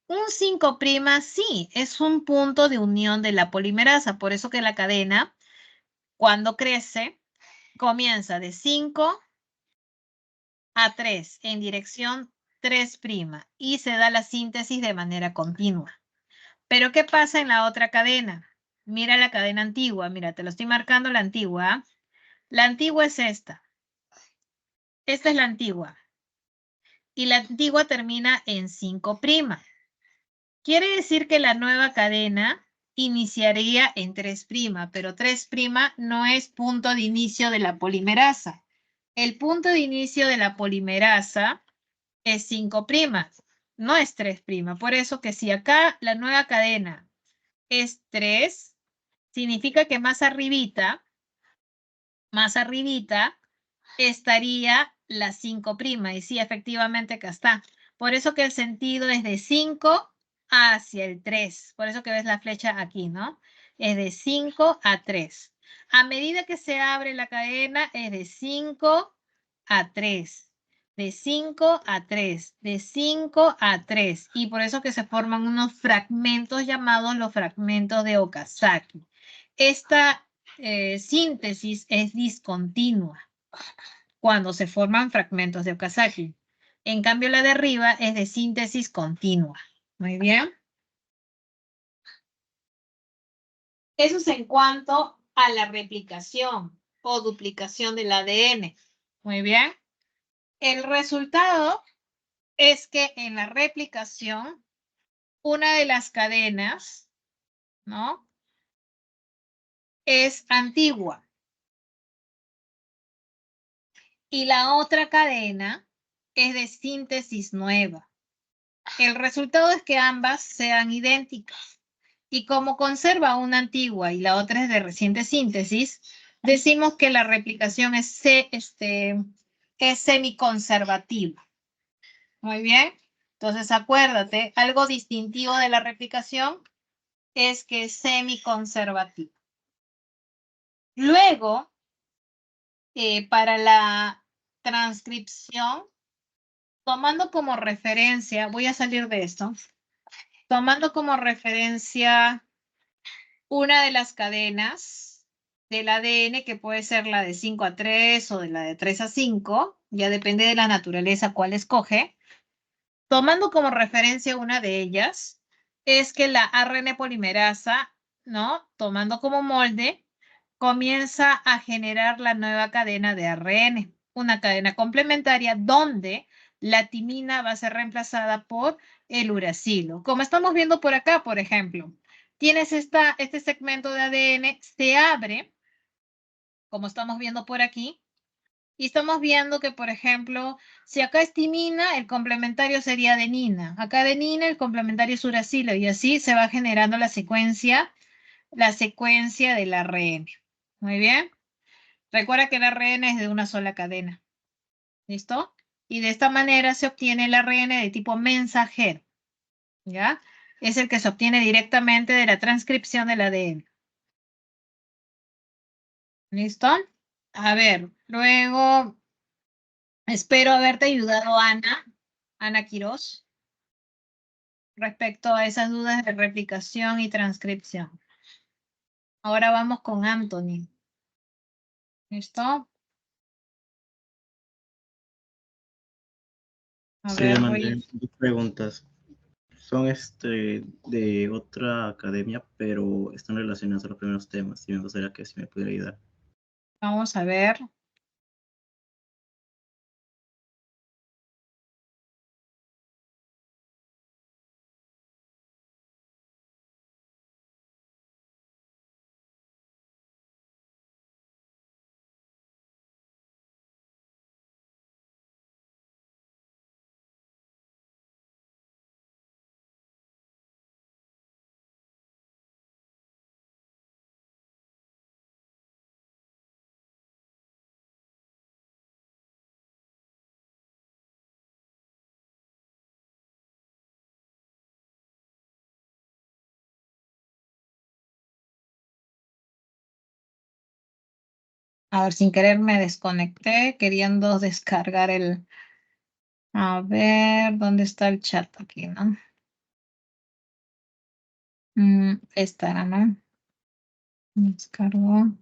Un 5' sí, es un punto de unión de la polimerasa, por eso que la cadena, cuando crece, comienza de 5 a 3 en dirección 3' y se da la síntesis de manera continua. Pero ¿qué pasa en la otra cadena? Mira la cadena antigua, mira, te lo estoy marcando la antigua. La antigua es esta. Esta es la antigua. Y la antigua termina en 5'. Quiere decir que la nueva cadena iniciaría en 3', pero 3' no es punto de inicio de la polimerasa. El punto de inicio de la polimerasa es 5', no es 3'. Por eso que si acá la nueva cadena es 3, significa que más arribita estaría la 5'. Y sí, efectivamente acá está. Por eso que el sentido es de 5 hacia el 3. Por eso que ves la flecha aquí, ¿no? Es de 5 a 3. A medida que se abre la cadena es de 5 a 3. De 5 a 3. De 5 a 3. Y por eso que se forman unos fragmentos llamados los fragmentos de Okazaki. Esta síntesis es discontinua cuando se forman fragmentos de Okazaki. En cambio, la de arriba es de síntesis continua. Muy bien. Eso es en cuanto a la replicación o duplicación del ADN. Muy bien. El resultado es que en la replicación, una de las cadenas, ¿no?, es antigua. Y la otra cadena es de síntesis nueva. El resultado es que ambas sean idénticas. Y como conserva una antigua y la otra es de reciente síntesis, decimos que la replicación es semiconservativa. Muy bien. Entonces, acuérdate, algo distintivo de la replicación es que es semiconservativa. Luego, para la transcripción, tomando como referencia, voy a salir de esto, tomando como referencia una de las cadenas del ADN, que puede ser la de 5 a 3 o de la de 3 a 5, ya depende de la naturaleza cuál escoge. Tomando como referencia una de ellas, es que la ARN polimerasa, ¿no?, tomando como molde, comienza a generar la nueva cadena de ARN, una cadena complementaria donde la timina va a ser reemplazada por el uracilo. Como estamos viendo por acá, por ejemplo, tienes este segmento de ADN, se abre, como estamos viendo por aquí, Y estamos viendo que, por ejemplo, si acá es timina, el complementario sería adenina. Acá adenina, el complementario es uracilo. Y así se va generando la secuencia del ARN. Muy bien. Recuerda que el ARN es de una sola cadena. ¿Listo? Y de esta manera se obtiene el ARN de tipo mensajero. ¿Ya? Es el que se obtiene directamente de la transcripción del ADN. ¿Listo? A ver, luego espero haberte ayudado, Ana Quirós, respecto a esas dudas de replicación y transcripción. Ahora vamos con Anthony. ¿Listo? A Sí, ver, le mandé dos preguntas. Son de otra academia, pero están relacionadas a los primeros temas y me gustaría que si me pudiera ayudar. vamos a ver. A ver, sin querer me desconecté, queriendo descargar el... A ver, ¿dónde está el chat aquí, no? Esta era, ¿no? Descargo.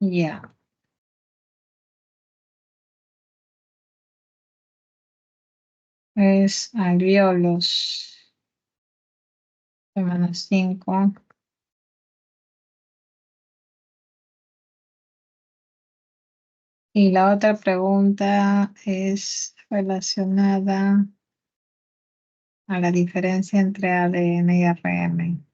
Ya. Es alvéolos. Semana 5. Y la otra pregunta es relacionada a la diferencia entre ADN y ARN.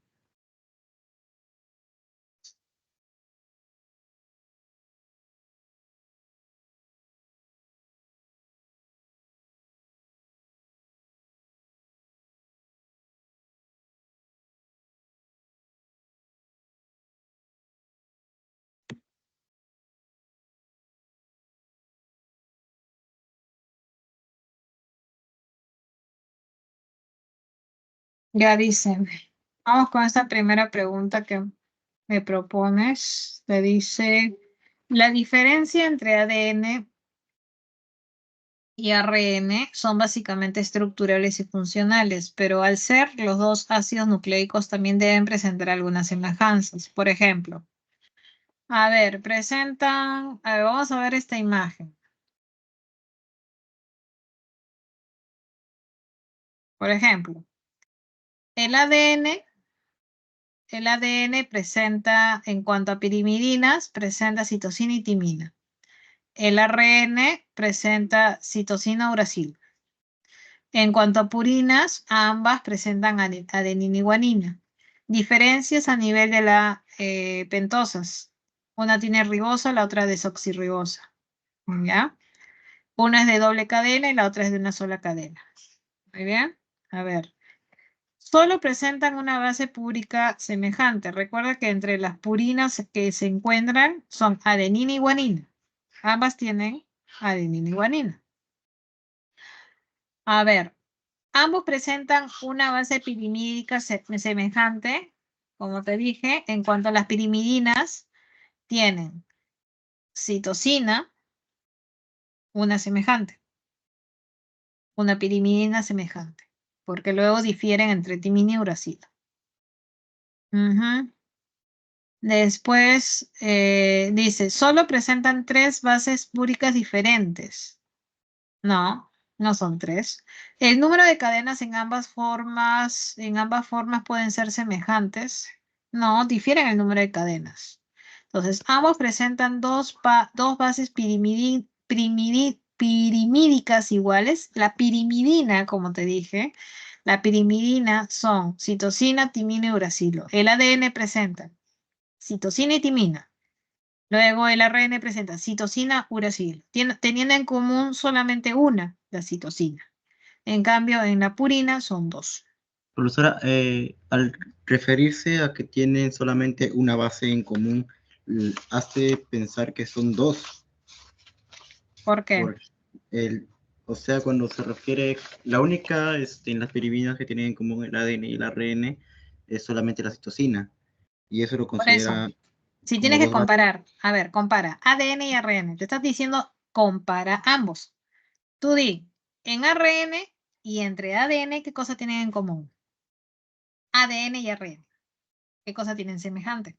Ya dicen, vamos con esta primera pregunta que me propones. Te dice, la diferencia entre ADN y ARN son básicamente estructurales y funcionales, pero al ser los dos ácidos nucleicos también deben presentar algunas semejanzas. Por ejemplo, a ver, vamos a ver esta imagen. Por ejemplo, el ADN presenta, en cuanto a pirimidinas, presenta citosina y timina. El ARN presenta citosina, uracilo. En cuanto a purinas, ambas presentan adenina y guanina. Diferencias a nivel de la pentosas. Una tiene ribosa, la otra desoxirribosa. ¿Ya? Una es de doble cadena y la otra es de una sola cadena. Muy bien. A ver. Solo presentan una base púrica semejante. Recuerda que entre las purinas que se encuentran son adenina y guanina. Ambas tienen adenina y guanina. A ver, ambos presentan una base pirimídica semejante, como te dije. En cuanto a las pirimidinas, tienen citosina, una semejante, una pirimidina semejante, porque luego difieren entre timina y uracilo. Después dice, solo presentan 3 bases púricas diferentes. No, no son 3. El número de cadenas en ambas formas pueden ser semejantes. No, difieren el número de cadenas. Entonces, ambos presentan dos bases pirimídicas iguales. La pirimidina, como te dije, La pirimidina son citosina, timina y uracilo. El ADN presenta citosina y timina. Luego el ARN presenta citosina, uracilo, teniendo en común solamente una, la citosina. En cambio, en la purina son dos. Profesora, al referirse a que tienen solamente una base en común, hace pensar que son dos. ¿Por qué? Por o sea, cuando se refiere, la única en las pirimidas que tienen en común el ADN y el ARN es solamente la citosina. Y eso lo Por eso, considera si como tienes que dos bases. comparar, a ver, compara ADN y ARN. Te estás diciendo compara ambos. Tú di, en ARN y entre ADN, ¿qué cosa tienen en común? ADN y ARN. ¿Qué cosa tienen semejante?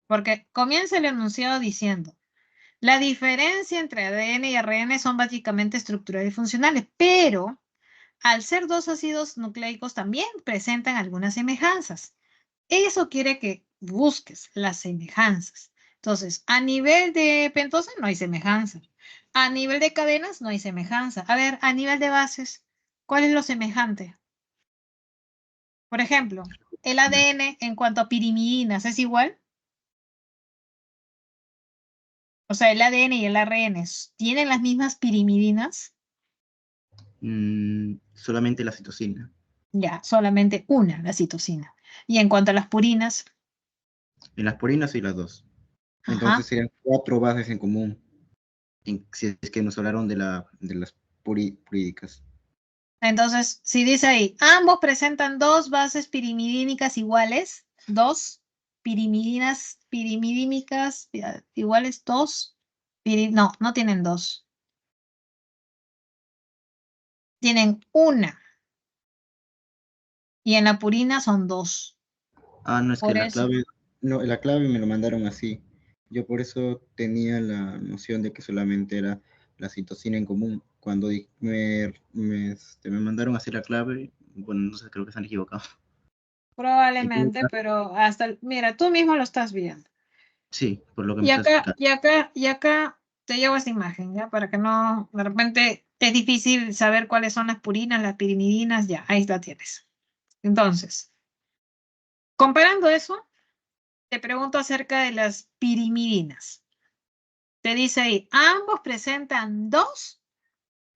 Porque comienza el enunciado diciendo, la diferencia entre ADN y ARN son básicamente estructurales y funcionales, pero al ser dos ácidos nucleicos también presentan algunas semejanzas. Eso quiere que busques las semejanzas. Entonces, a nivel de pentosa no hay semejanza. A nivel de cadenas no hay semejanza. A ver, a nivel de bases, ¿cuál es lo semejante? Por ejemplo, el ADN en cuanto a pirimidinas es igual. O sea, el ADN y el ARN tienen las mismas pirimidinas. Solamente la citosina. Ya, solamente una, la citosina. Y en cuanto a las purinas, En las purinas y las dos. ajá. Entonces serían 4 bases en común. Si es que nos hablaron de las purídicas. Entonces, si dice ahí, ambos presentan dos bases pirimidínicas iguales, dos pirimidínicas iguales, dos, no, no tienen dos. Tienen una. Y en la purina son dos. Ah, no, es que Por la eso. clave, no, la clave me lo mandaron así. Yo por eso tenía la noción de que solamente era la citosina en común. Cuando me mandaron así la clave, bueno, no sé, creo que se han equivocado. Probablemente, pero mira, tú mismo lo estás viendo. Sí, por lo que me Y estás acá, explicando. y acá te llevo esta imagen, ¿ya? Para que no, de repente es difícil saber cuáles son las purinas, las pirimidinas, ya, ahí la tienes. Entonces, comparando eso, te pregunto acerca de las pirimidinas. Te dice ahí, ambos presentan dos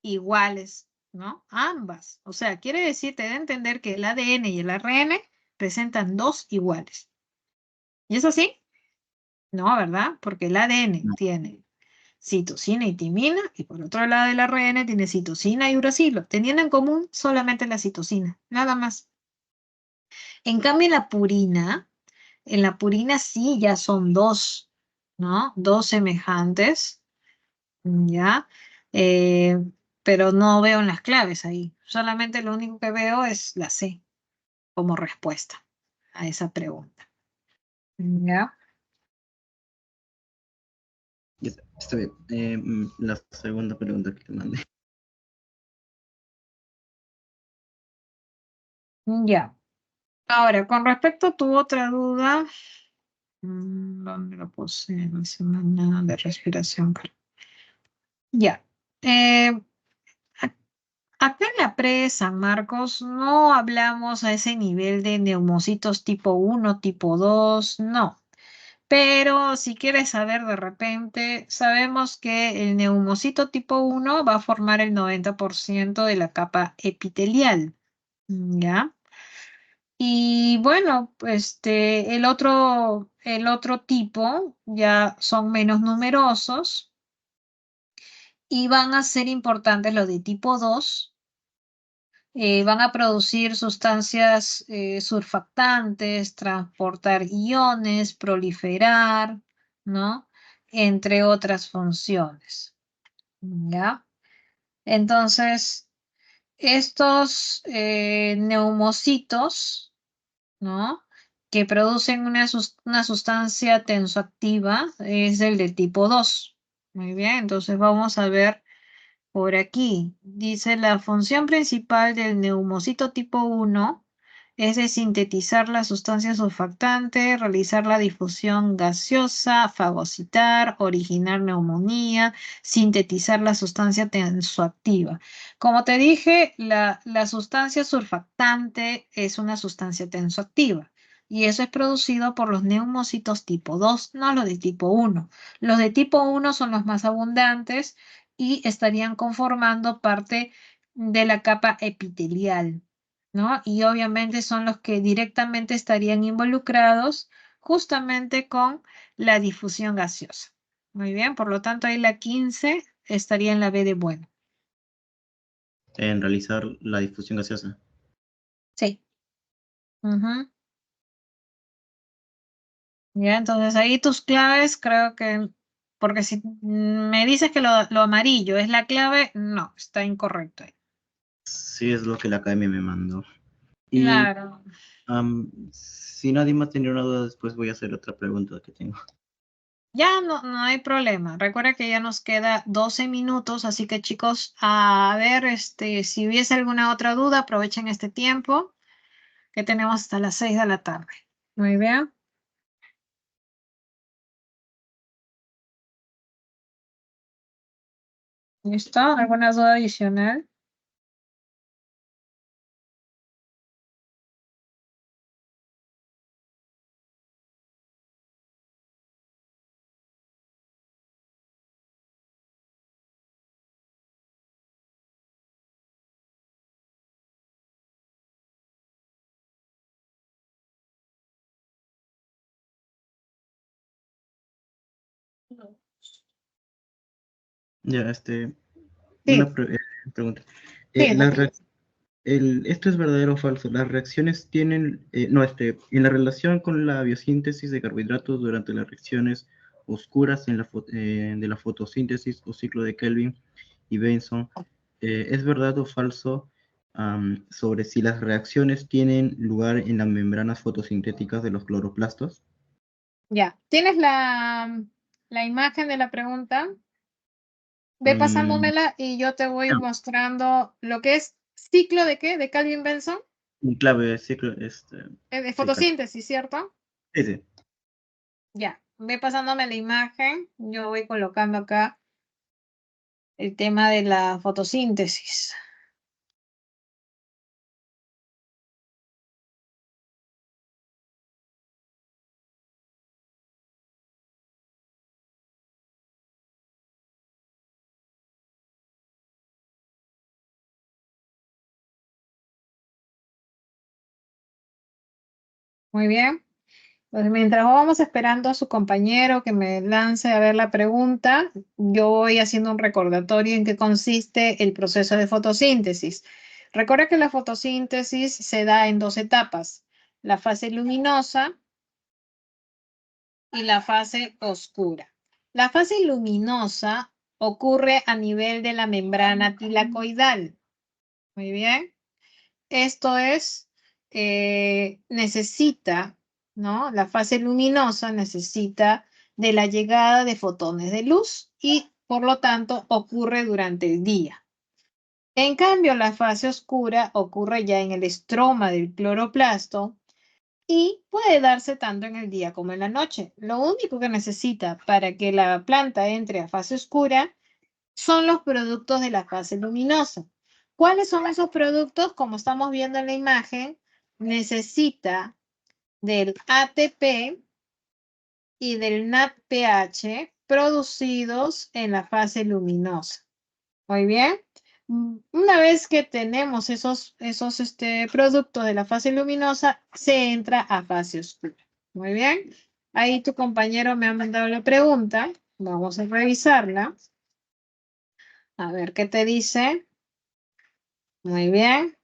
iguales, ¿no? Ambas. O sea, quiere decir, te da a entender que el ADN y el ARN presentan dos iguales. ¿Y es así? No, ¿verdad? Porque el ADN No. tiene citosina y timina, y por otro lado el ARN tiene citosina y uracilo, teniendo en común solamente la citosina, nada más. En cambio, en la purina sí ya son dos, ¿no? Dos semejantes, ¿ya? Eh, pero no veo en las claves ahí. Solamente lo único que veo es la C como respuesta a esa pregunta. ¿Ya? Está bien. La segunda pregunta que te mandé. Ya. Ahora, con respecto a tu otra duda, ¿dónde lo puse? La semana de respiración. Ya. A- Acá en la pre San Marcos no hablamos a ese nivel de neumocitos tipo 1, tipo 2, no. Pero si quieres saber de repente, sabemos que el neumocito tipo 1 va a formar el 90% de la capa epitelial. ¿Ya? Y bueno, el otro tipo ya son menos numerosos y van a ser importantes los de tipo 2. Van a producir sustancias surfactantes, transportar iones, proliferar, ¿no? Entre otras funciones, ¿ya? Entonces, estos neumocitos, ¿no? Que producen una sustancia tensoactiva, es el de tipo 2. Muy bien, entonces vamos a ver por aquí. Dice la función principal del neumocito tipo 1 es de sintetizar la sustancia surfactante, realizar la difusión gaseosa, fagocitar, originar neumonía, sintetizar la sustancia tensoactiva. Como te dije, la sustancia surfactante es una sustancia tensoactiva. Y eso es producido por los neumocitos tipo 2, no los de tipo 1. Los de tipo 1 son los más abundantes y estarían conformando parte de la capa epitelial, ¿no? Y obviamente son los que directamente estarían involucrados justamente con la difusión gaseosa. Muy bien, por lo tanto ahí la 15 estaría en la B de bueno. En realizar la difusión gaseosa. Sí. Ujú. Ya, entonces ahí tus claves creo que, porque si me dices que lo amarillo es la clave, no, está incorrecto ahí. Sí, es lo que la academia me mandó. Y Claro. si nadie más tiene una duda, después voy a hacer otra pregunta que tengo. Ya no hay problema. Recuerda que ya nos queda 12 minutos, así que chicos, a ver, si hubiese alguna otra duda, aprovechen este tiempo que tenemos hasta las 6 de la tarde. Muy bien. ¿Listo? ¿Alguna duda adicional? Ya, Sí, una pregunta. sí, La ¿Esto es verdadero o falso? ¿Las reacciones tienen, no, en la relación con la biosíntesis de carbohidratos durante las reacciones oscuras de la fotosíntesis o ciclo de Kelvin y Benson, ¿es verdad o falso sobre si las reacciones tienen lugar en las membranas fotosintéticas de los cloroplastos? ya. ¿Tienes la imagen de la pregunta? Ve Mm, pasándomela y yo te voy no, mostrando lo que es ciclo de qué, de Calvin Benson, en clave, ciclo, de sí, claro. fotosíntesis, ¿cierto? Sí, sí. Ya, ve pasándome la imagen, yo voy colocando acá el tema de la fotosíntesis. Muy bien. Pues mientras vamos esperando a su compañero que me lance a ver la pregunta, yo voy haciendo un recordatorio en qué consiste el proceso de fotosíntesis. Recuerda que la fotosíntesis se da en dos etapas, la fase luminosa y la fase oscura. La fase luminosa ocurre a nivel de la membrana tilacoidal. Muy bien. Esto es, necesita, ¿no? La fase luminosa necesita de la llegada de fotones de luz y por lo tanto ocurre durante el día. En cambio, la fase oscura ocurre ya en el estroma del cloroplasto y puede darse tanto en el día como en la noche. Lo único que necesita para que la planta entre a fase oscura son los productos de la fase luminosa. ¿Cuáles son esos productos? Como estamos viendo en la imagen, necesita del ATP y del NADPH producidos en la fase luminosa. Muy bien. Una vez que tenemos esos productos de la fase luminosa, se entra a fase oscura. Muy bien. Ahí tu compañero me ha mandado la pregunta. Vamos a revisarla. A ver qué te dice. Muy bien.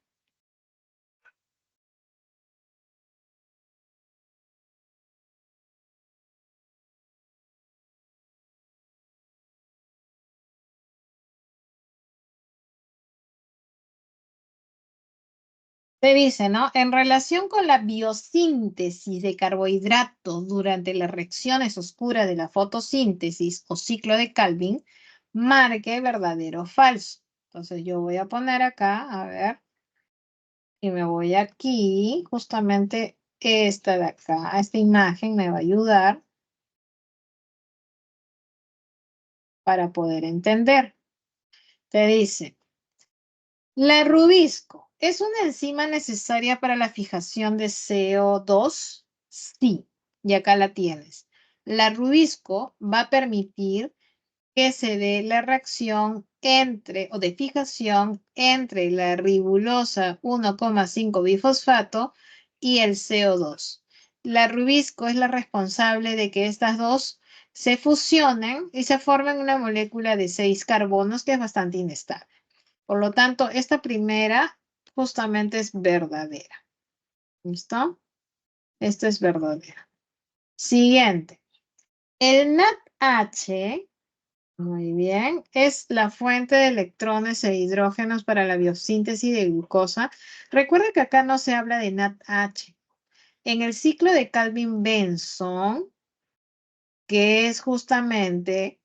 Te dice, ¿no? En relación con la biosíntesis de carbohidratos durante las reacciones oscuras de la fotosíntesis o ciclo de Calvin, marque verdadero o falso. Entonces yo voy a poner acá, a ver. Y me voy aquí, justamente esta de acá, esta imagen me va a ayudar para poder entender. Te dice, la rubisco, ¿es una enzima necesaria para la fijación de CO2? Sí, y acá la tienes. La rubisco va a permitir que se dé la reacción entre, o de fijación entre la ribulosa 1,5 bifosfato y el CO2. La rubisco es la responsable de que estas dos se fusionen y se formen una molécula de 6 carbonos que es bastante inestable. Por lo tanto, esta primera justamente es verdadera. ¿Listo? Esto es verdadera. Siguiente. El NADH, muy bien, es la fuente de electrones e hidrógenos para la biosíntesis de glucosa. Recuerda que acá no se habla de NADH. En el ciclo de Calvin-Benson, que es justamente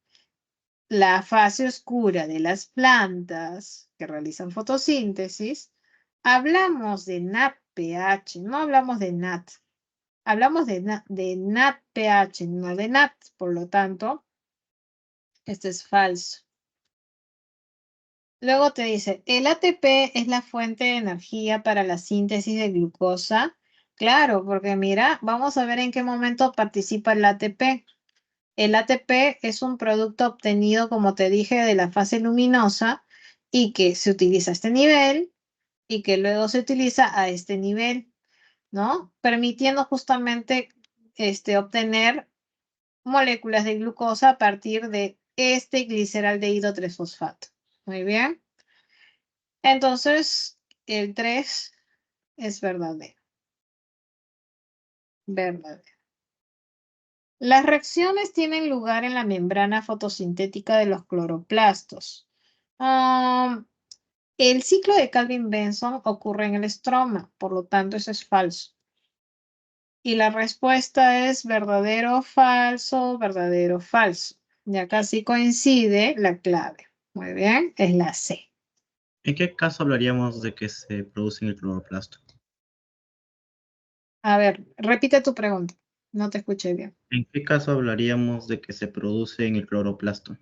la fase oscura de las plantas que realizan fotosíntesis, hablamos de NADPH, no hablamos de NAD. Hablamos de NADPH, no de NAD. Por lo tanto, esto es falso. Luego te dice, ¿el ATP es la fuente de energía para la síntesis de glucosa? Claro, porque mira, vamos a ver en qué momento participa el ATP. El ATP es un producto obtenido, como te dije, de la fase luminosa y que se utiliza a este nivel y que luego se utiliza a este nivel, ¿no? Permitiendo justamente obtener moléculas de glucosa a partir de este gliceraldehído 3-fosfato. Muy bien. Entonces, el 3 es verdadero. Verdadero. Las reacciones tienen lugar en la membrana fotosintética de los cloroplastos. El ciclo de Calvin-Benson ocurre en el estroma, por lo tanto eso es falso. Y la respuesta es verdadero, falso, verdadero, falso. Y acá sí coincide la clave. Muy bien, es la C. ¿En qué caso hablaríamos de que se produce en el cloroplasto? A ver, repite tu pregunta. No te escuché bien. ¿En qué caso hablaríamos de que se produce en el cloroplasto?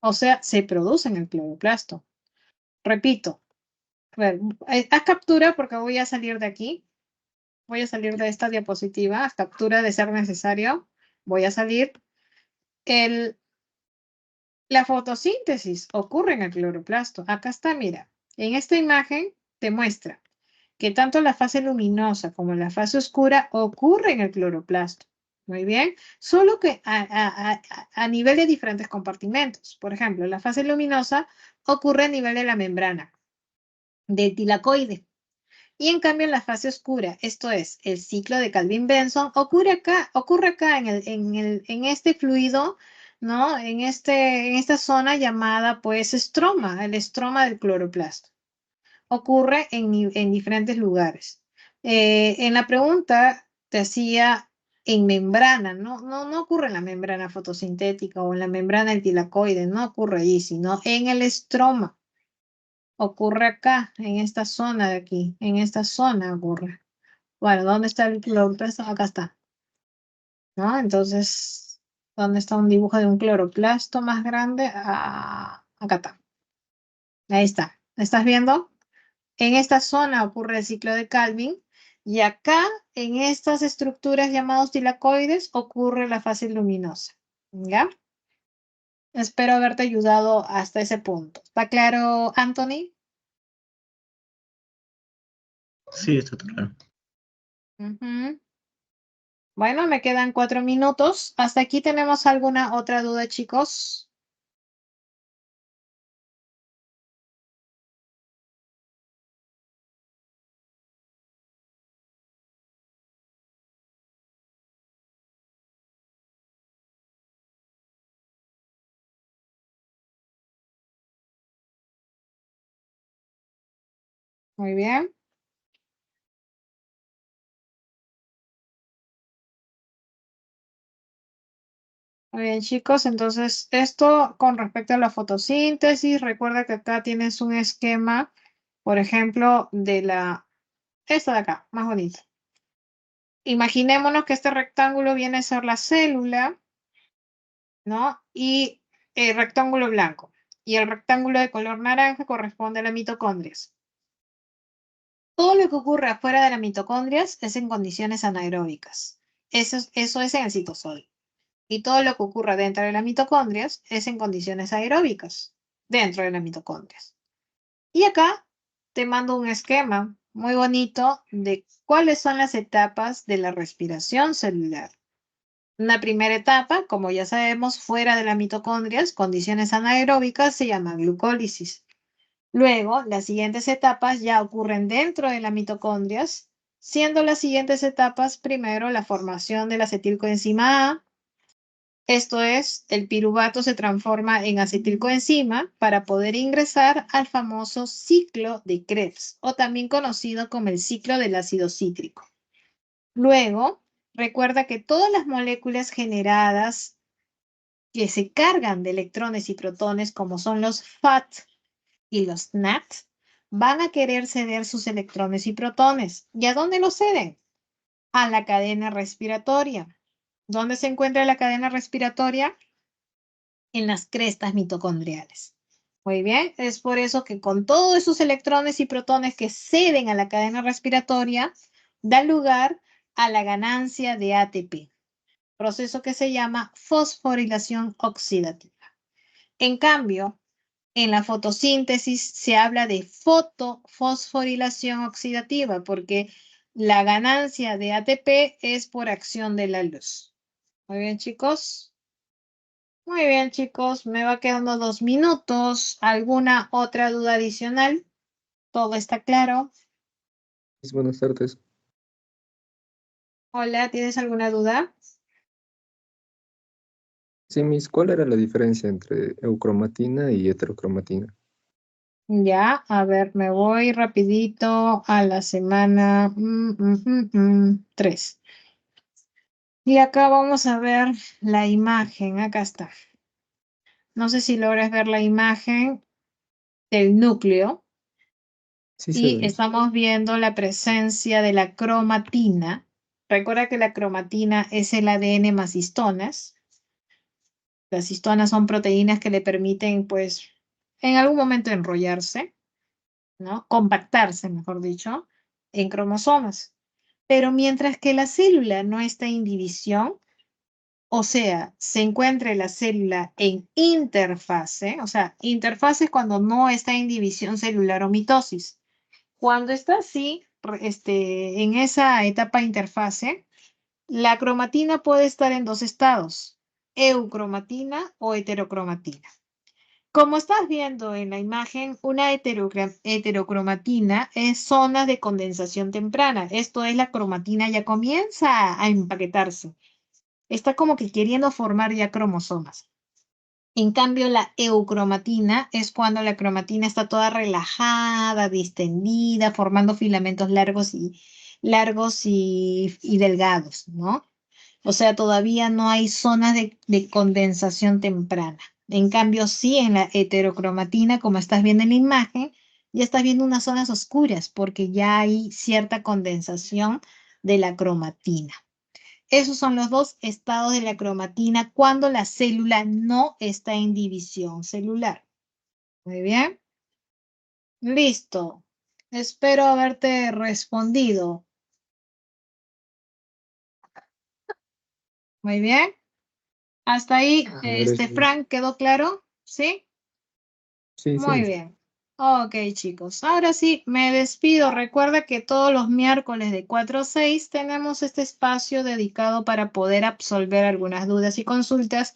O sea, se produce en el cloroplasto. Repito. A ver, haz captura porque voy a salir de aquí. Voy a salir de esta diapositiva. Haz captura de ser necesario. Voy a salir. La fotosíntesis ocurre en el cloroplasto. Acá está, mira. En esta imagen te muestra que tanto la fase luminosa como la fase oscura ocurre en el cloroplasto. Muy bien. Solo que a nivel de diferentes compartimentos. Por ejemplo, la fase luminosa ocurre a nivel de la membrana del tilacoide. Y en cambio en la fase oscura, esto es el ciclo de Calvin-Benson, ocurre acá en este fluido, ¿no? En esta zona llamada pues estroma, el estroma del cloroplasto. Ocurre en diferentes lugares. En la pregunta te hacía en membrana, no ocurre en la membrana fotosintética o en la membrana del tilacoide, no ocurre ahí, sino en el estroma. Ocurre acá, en esta zona de aquí, en esta zona ocurre. Bueno, ¿dónde está el cloroplasto? Acá está, ¿no? Entonces, ¿dónde está un dibujo de un cloroplasto más grande? Ah, acá está. Ahí está. ¿Estás viendo? En esta zona ocurre el ciclo de Calvin y acá, en estas estructuras llamadas tilacoides, ocurre la fase luminosa. ¿Ya? Espero haberte ayudado hasta ese punto. ¿Está claro, Anthony? Sí, está claro. Ujú. Bueno, me quedan 4 minutos. ¿Hasta aquí tenemos alguna otra duda, chicos? Muy bien. Muy bien, chicos. Entonces, esto con respecto a la fotosíntesis, recuerda que acá tienes un esquema Por ejemplo, esta de acá, más bonita. Imaginémonos que este rectángulo viene a ser la célula, ¿no? Y el rectángulo blanco. Y el rectángulo de color naranja corresponde a las mitocondrias. Todo lo que ocurre afuera de las mitocondrias es en condiciones anaeróbicas. Eso es en el citosol. Y todo lo que ocurre dentro de las mitocondrias es en condiciones aeróbicas, dentro de las mitocondrias. Y acá te mando un esquema muy bonito de cuáles son las etapas de la respiración celular. Una primera etapa, como ya sabemos, fuera de las mitocondrias, condiciones anaeróbicas, se llama glucólisis. Luego, las siguientes etapas ya ocurren dentro de las mitocondrias, siendo las siguientes etapas primero la formación de la acetilcoenzima A. Esto es, el piruvato se transforma en acetilcoenzima para poder ingresar al famoso ciclo de Krebs, o también conocido como el ciclo del ácido cítrico. Luego, recuerda que todas las moléculas generadas que se cargan de electrones y protones, como son los FAT y los NAT, van a querer ceder sus electrones y protones. ¿Y a dónde los ceden? A la cadena respiratoria. ¿Dónde se encuentra la cadena respiratoria? En las crestas mitocondriales. Muy bien, es por eso que con todos esos electrones y protones que ceden a la cadena respiratoria, da lugar a la ganancia de ATP, proceso que se llama fosforilación oxidativa. En cambio, en la fotosíntesis se habla de fotofosforilación oxidativa porque la ganancia de ATP es por acción de la luz. Muy bien, chicos. Muy bien, chicos, me va quedando 2 minutos. ¿Alguna otra duda adicional? ¿Todo está claro? Buenas tardes. Hola, ¿tienes alguna duda? Sí, Miss, ¿cuál era la diferencia entre eucromatina y heterocromatina? Ya, a ver, me voy rapidito a la semana 3. Y acá vamos a ver la imagen. Acá está. No sé si logras ver la imagen del núcleo. Sí, se Y ve. estamos viendo la presencia de la cromatina. Recuerda que la cromatina es el ADN más histonas. Las histonas son proteínas que le permiten, pues, en algún momento enrollarse, ¿no? Compactarse, mejor dicho, en cromosomas. Pero mientras que la célula no está en división, o sea, se encuentra la célula en interfase, o sea, interfase es cuando no está en división celular o mitosis. Cuando está así, en esa etapa interfase, la cromatina puede estar en 2 estados, eucromatina o heterocromatina. Como estás viendo en la imagen, una heterocromatina es zona de condensación temprana. Esto es, la cromatina ya comienza a empaquetarse. Está como que queriendo formar ya cromosomas. En cambio, la eucromatina es cuando la cromatina está toda relajada, distendida, formando filamentos largos y delgados, ¿no? O sea, todavía no hay zonas de condensación temprana. En cambio, sí, en la heterocromatina, como estás viendo en la imagen, ya estás viendo unas zonas oscuras porque ya hay cierta condensación de la cromatina. Esos son los 2 estados de la cromatina cuando la célula no está en división celular. Muy bien. Listo. Espero haberte respondido. Muy bien. Hasta ahí, Gracias. Frank, ¿quedó claro? ¿Sí? Sí, sí, Muy Miss. bien. Ok, chicos. Ahora sí, me despido. Recuerda que todos los miércoles de 4 a 6 tenemos este espacio dedicado para poder absolver algunas dudas y consultas,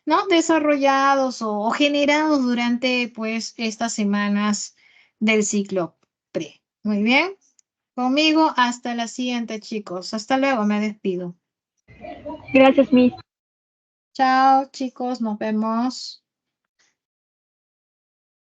¿no? Desarrollados o generados durante, pues, estas semanas del ciclo pre. Muy bien. Conmigo hasta la siguiente, chicos. Hasta luego, me despido. Gracias, Miss. Chao, chicos, nos vemos.